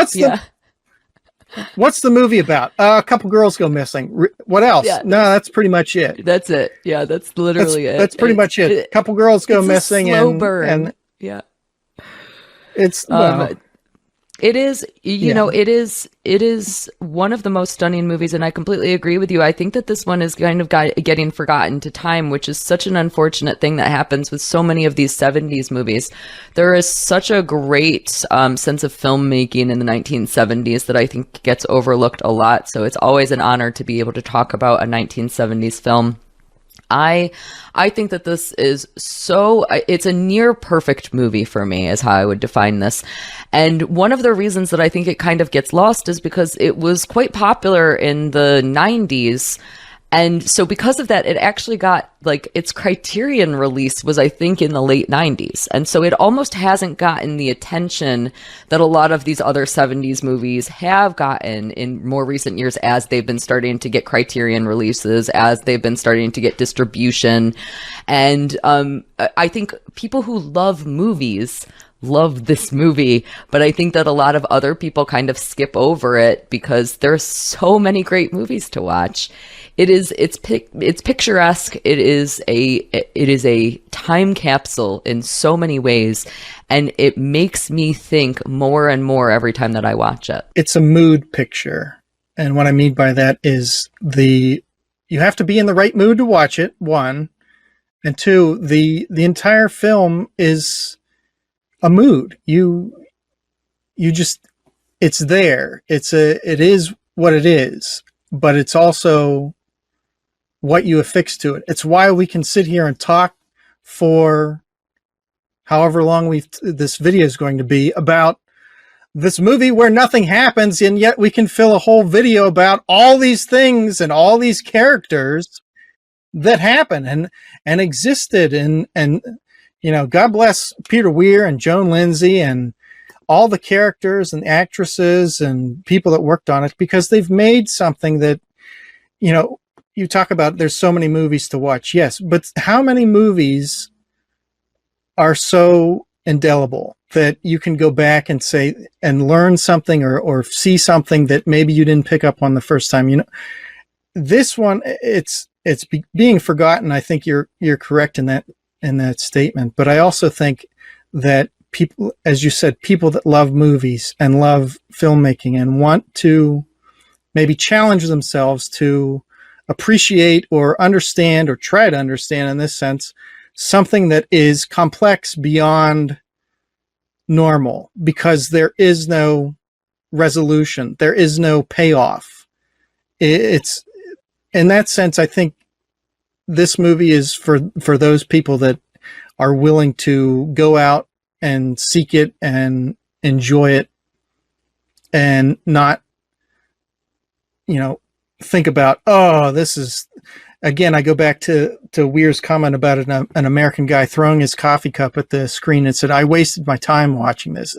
What's the movie about? A couple girls go missing. What else? Yeah, no, that's pretty much it. That's it. Yeah, that's literally it. That's pretty much it. A couple girls go missing, a slow burn. Yeah. It is, it is one of the most stunning movies, and I completely agree with you. I think that this one is kind of getting forgotten to time, which is such an unfortunate thing that happens with so many of these 70s movies. There is such a great sense of filmmaking in the 1970s that I think gets overlooked a lot. So it's always an honor to be able to talk about a 1970s film. I think that this is it's a near perfect movie for me, is how I would define this. And one of the reasons that I think it kind of gets lost is because it was quite popular in the 90s. And so because of that, it actually got, its Criterion release was, I think, in the late 90s. And so it almost hasn't gotten the attention that a lot of these other 70s movies have gotten in more recent years, as they've been starting to get Criterion releases, as they've been starting to get distribution. And I think people who love movies love this movie, but I think that a lot of other people kind of skip over it because there's so many great movies to watch. It's picturesque. It is a time capsule in so many ways, and it makes me think more and more every time that I watch it. It's a mood picture, and what I mean by that is you have to be in the right mood to watch it, one, and two, the entire film is a mood. You just, it's there. It is what it is. but it's also what you affix to it. It's why we can sit here and talk for however long this video is going to be about this movie where nothing happens, and yet we can fill a whole video about all these things and all these characters that happen and existed. And you know, God bless Peter Weir and Joan Lindsay and all the characters and actresses and people that worked on it, because they've made something that, you know, you talk about there's so many movies to watch. Yes, but how many movies are so indelible that you can go back and say and learn something or see something that maybe you didn't pick up on the first time? You know, this one, it's being forgotten. I think you're correct in that statement, but I also think that people, as you said, people that love movies and love filmmaking and want to maybe challenge themselves to appreciate or understand or try to understand, in this sense, something that is complex beyond normal, because there is no resolution, there is no payoff. It's in that sense, I think this movie is for those people that are willing to go out and seek it and enjoy it, and not, you know, think about, oh, this is, again, I go back to Weir's comment about an American guy throwing his coffee cup at the screen and said, I wasted my time watching this.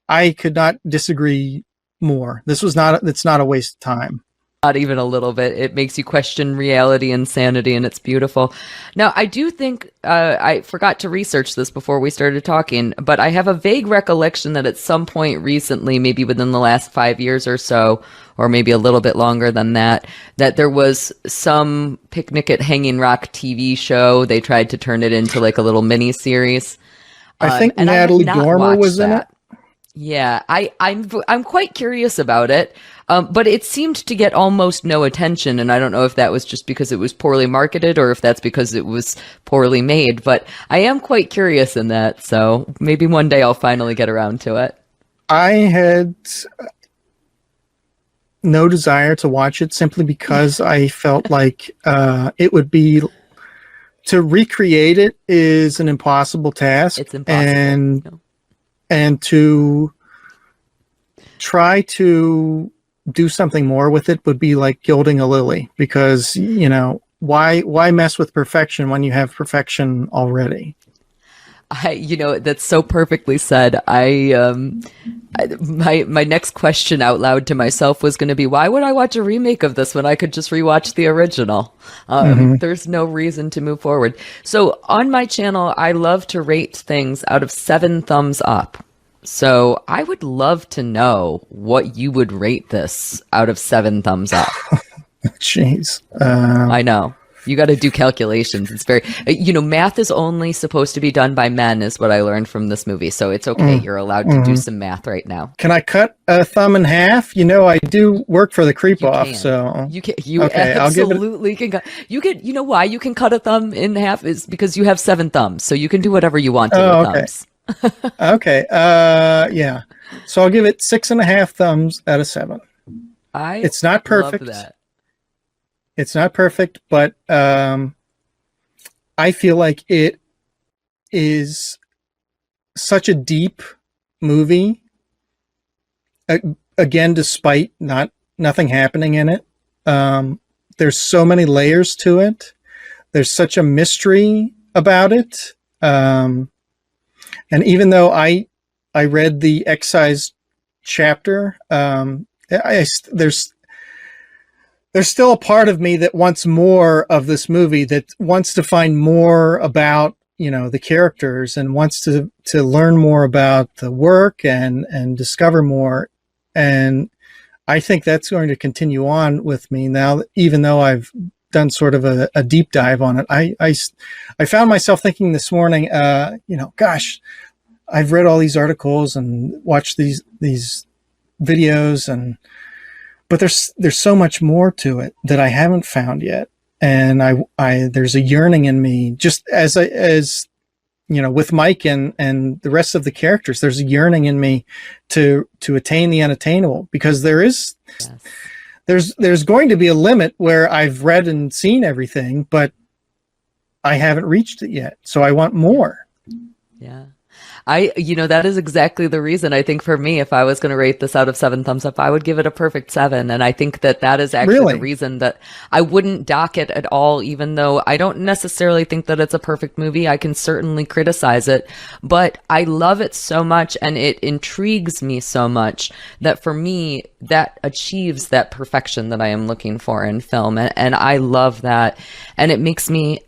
I could not disagree more. It's not a waste of time. Not even a little bit. It makes you question reality and sanity, and it's beautiful. Now, I do think, I forgot to research this before we started talking, but I have a vague recollection that at some point recently, maybe within the last 5 years or so, or maybe a little bit longer than that there was some Picnic at Hanging Rock TV show. They tried to turn it into like a little mini series. I think Natalie Dormer was in it. Yeah, I'm quite curious about it. But it seemed to get almost no attention, and I don't know if that was just because it was poorly marketed or if that's because it was poorly made, but I am quite curious in that, so maybe one day I'll finally get around to it. I had no desire to watch it simply because I felt like it would be, to recreate it is an impossible task. It's impossible. And to try to do something more with it would be like gilding a lily, because, you know, why mess with perfection when you have perfection already? You know, that's so perfectly said. My next question out loud to myself was going to be, why would I watch a remake of this when I could just rewatch the original? There's no reason to move forward. So on my channel, I love to rate things out of 7 thumbs up. So I would love to know what you would rate this out of 7 thumbs up. Jeez. I know. You got to do calculations. It's very, you know, math is only supposed to be done by men is what I learned from this movie. So it's okay. You're allowed to do some math right now. Can I cut a thumb in half? You know, I do work for the creep off. So you can, absolutely can cut. You can, you know why you can cut a thumb in half is because you have 7 thumbs. So you can do whatever you want to with thumbs. Okay. Yeah. So I'll give it 6.5 thumbs out of 7. It's not perfect. Love that. It's not perfect, but I feel like it is such a deep movie. Again, despite nothing happening in it, there's so many layers to it. There's such a mystery about it. And even though I read the excise chapter, there's still a part of me that wants more of this movie, that wants to find more about, you know, the characters, and wants to learn more about the work and discover more. And I think that's going to continue on with me now, even though I've done sort of a deep dive on it. I found myself thinking this morning, you know, gosh, I've read all these articles and watched these videos, but there's so much more to it that I haven't found yet. And there's a yearning in me, just as you know, with Mike and the rest of the characters, there's a yearning in me to attain the unattainable, because there's there's going to be a limit where I've read and seen everything, but I haven't reached it yet. So I want more. Yeah. That is exactly the reason. I think for me, if I was going to rate this out of 7 thumbs up, I would give it a perfect 7. And I think that is actually the reason that I wouldn't dock it at all, even though I don't necessarily think that it's a perfect movie. I can certainly criticize it, but I love it so much and it intrigues me so much that for me, that achieves that perfection that I am looking for in film. And I love that. And it makes me,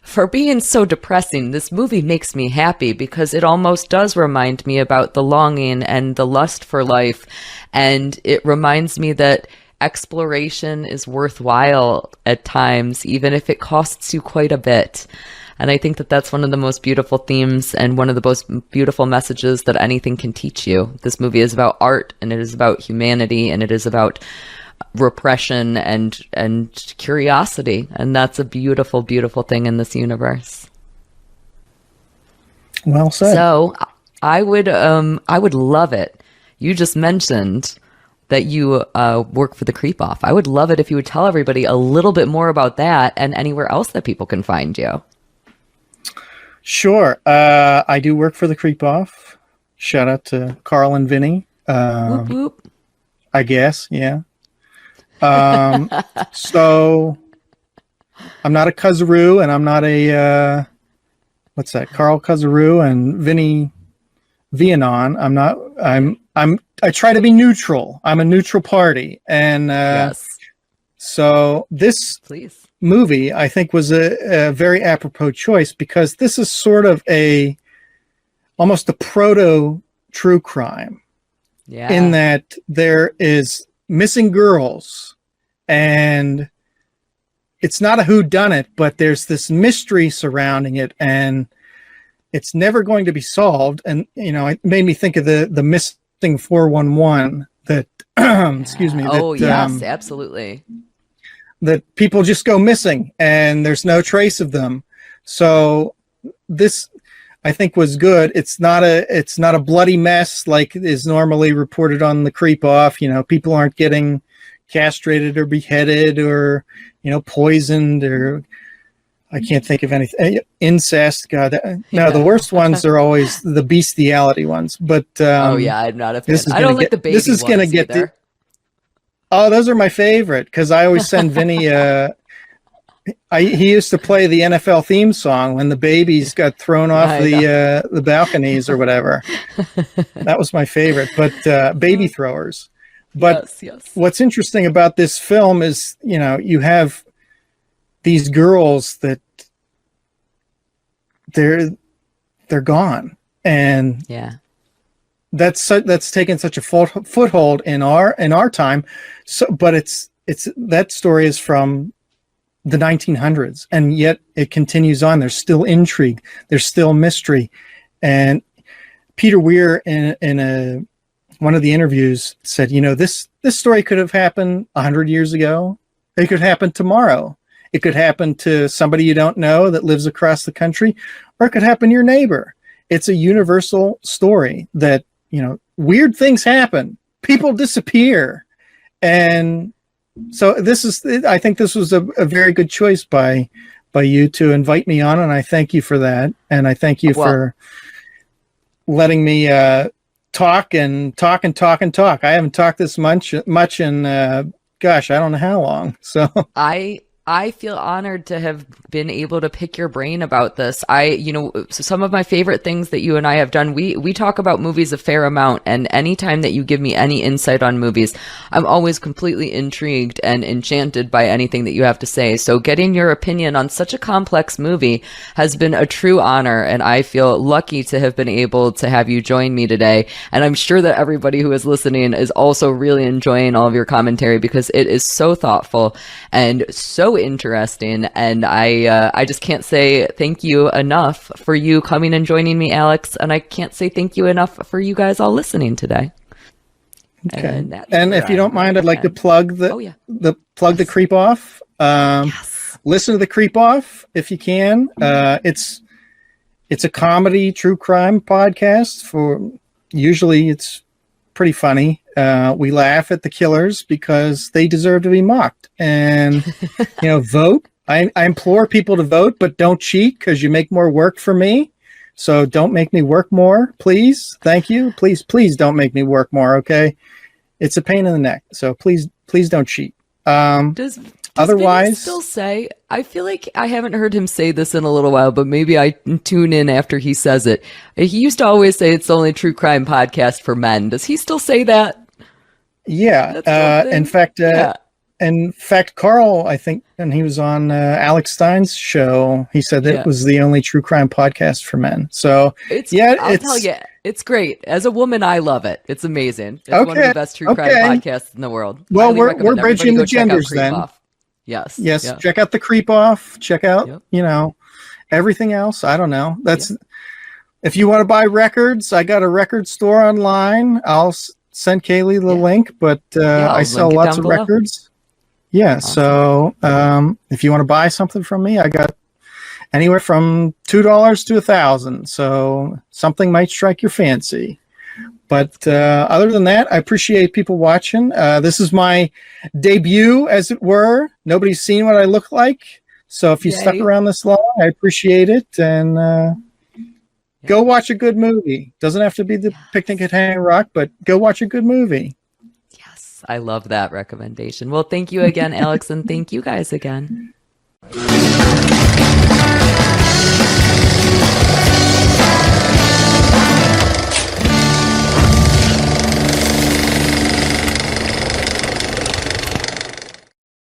for being so depressing, this movie makes me happy because it almost does remind me about the longing and the lust for life. And it reminds me that exploration is worthwhile at times, even if it costs you quite a bit. And I think that that's one of the most beautiful themes and one of the most beautiful messages that anything can teach you. This movie is about art, and it is about humanity, and it is about repression and curiosity. And that's a beautiful, beautiful thing in this universe. Well said. So I would love it. You just mentioned that you work for the Creep Off. I would love it if you would tell everybody a little bit more about that and anywhere else that people can find you. Sure. I do work for the Creep Off. Shout out to Carl and Vinny. Whoop, whoop. I guess, yeah. So I'm not a Kuzaroo, and I'm not a what's that? Carl Kuzaroo and Vinny Vianon. I try to be neutral. I'm a neutral party, and yes. So this movie, I think, was a very apropos choice because this is sort of almost a proto true crime. Yeah. In that there is missing girls, and it's not a whodunit, but there's this mystery surrounding it, and it's never going to be solved. And it made me think of the missing 411 that excuse me. Oh, yes, absolutely. That people just go missing and there's no trace of them. So this, I think, was good. It's not a bloody mess like is normally reported on the Creep Off. People aren't getting castrated or beheaded or poisoned, or I can't think of anything. Incest. God, no, the worst ones are always the bestiality ones. But oh yeah, I'm not a fan. I don't like the baby ones. This is gonna get either. Oh, those are my favorite because I always send Vinny. He used to play the NFL theme song when the babies got thrown off the balconies or whatever. That was my favorite. But baby throwers. But yes. What's interesting about this film is, you have these girls that they're gone, and yeah. That's taken such a foothold in our time. So, but it's that story is from the 1900s, and yet it continues on. There's still intrigue. There's still mystery. And Peter Weir in one of the interviews said, this story could have happened 100 years ago. It could happen tomorrow. It could happen to somebody you don't know that lives across the country, or it could happen to your neighbor. It's a universal story that, weird things happen. People disappear. And so I think this was a very good choice by you to invite me on, and I thank you for that. And I thank you for letting me talk and talk and talk and talk. I haven't talked this much in gosh, I don't know how long. So I feel honored to have been able to pick your brain about this. So some of my favorite things that you and I have done, we talk about movies a fair amount, and anytime that you give me any insight on movies, I'm always completely intrigued and enchanted by anything that you have to say. So getting your opinion on such a complex movie has been a true honor, and I feel lucky to have been able to have you join me today. And I'm sure that everybody who is listening is also really enjoying all of your commentary because it is so thoughtful and so interesting, and I just can't say thank you enough for you coming and joining me, Alex, and I can't say thank you enough for you guys all listening today. Okay. And if you don't mind, I'd like to plug the Creep Off. Listen to the Creep Off if you can. It's a comedy true crime podcast. Usually it's pretty funny. We laugh at the killers because they deserve to be mocked. And, vote. I implore people to vote, but don't cheat because you make more work for me. So don't make me work more, please. Thank you. Please don't make me work more, okay? It's a pain in the neck. So please don't cheat. Does otherwise Vinny still say, I feel like I haven't heard him say this in a little while, but maybe I tune in after he says it. He used to always say it's the only true crime podcast for men. Does he still say that? Yeah. In fact, Carl, I think, when he was on Alex Stein's show, he said that it was the only true crime podcast for men. So I'll tell you, it's great. As a woman, I love it. It's amazing. It's one of the best true crime podcasts in the world. Well, we're bridging the genders then. Yes. Yeah. Check out the Creep Off. Check out, everything else. I don't know. If you want to buy records, I got a record store online. I'll send Kaylee the link, but I sell lots of records. Yeah. Awesome. So if you want to buy something from me, I got anywhere from $2 to $1,000. So something might strike your fancy. But other than that, I appreciate people watching. This is my debut, as it were. Nobody's seen what I look like. So if you stuck around this long, I appreciate it. And go watch a good movie. Doesn't have to be the Picnic at Hanging Rock, but go watch a good movie. Yes, I love that recommendation. Well, thank you again, Alex, and thank you guys again.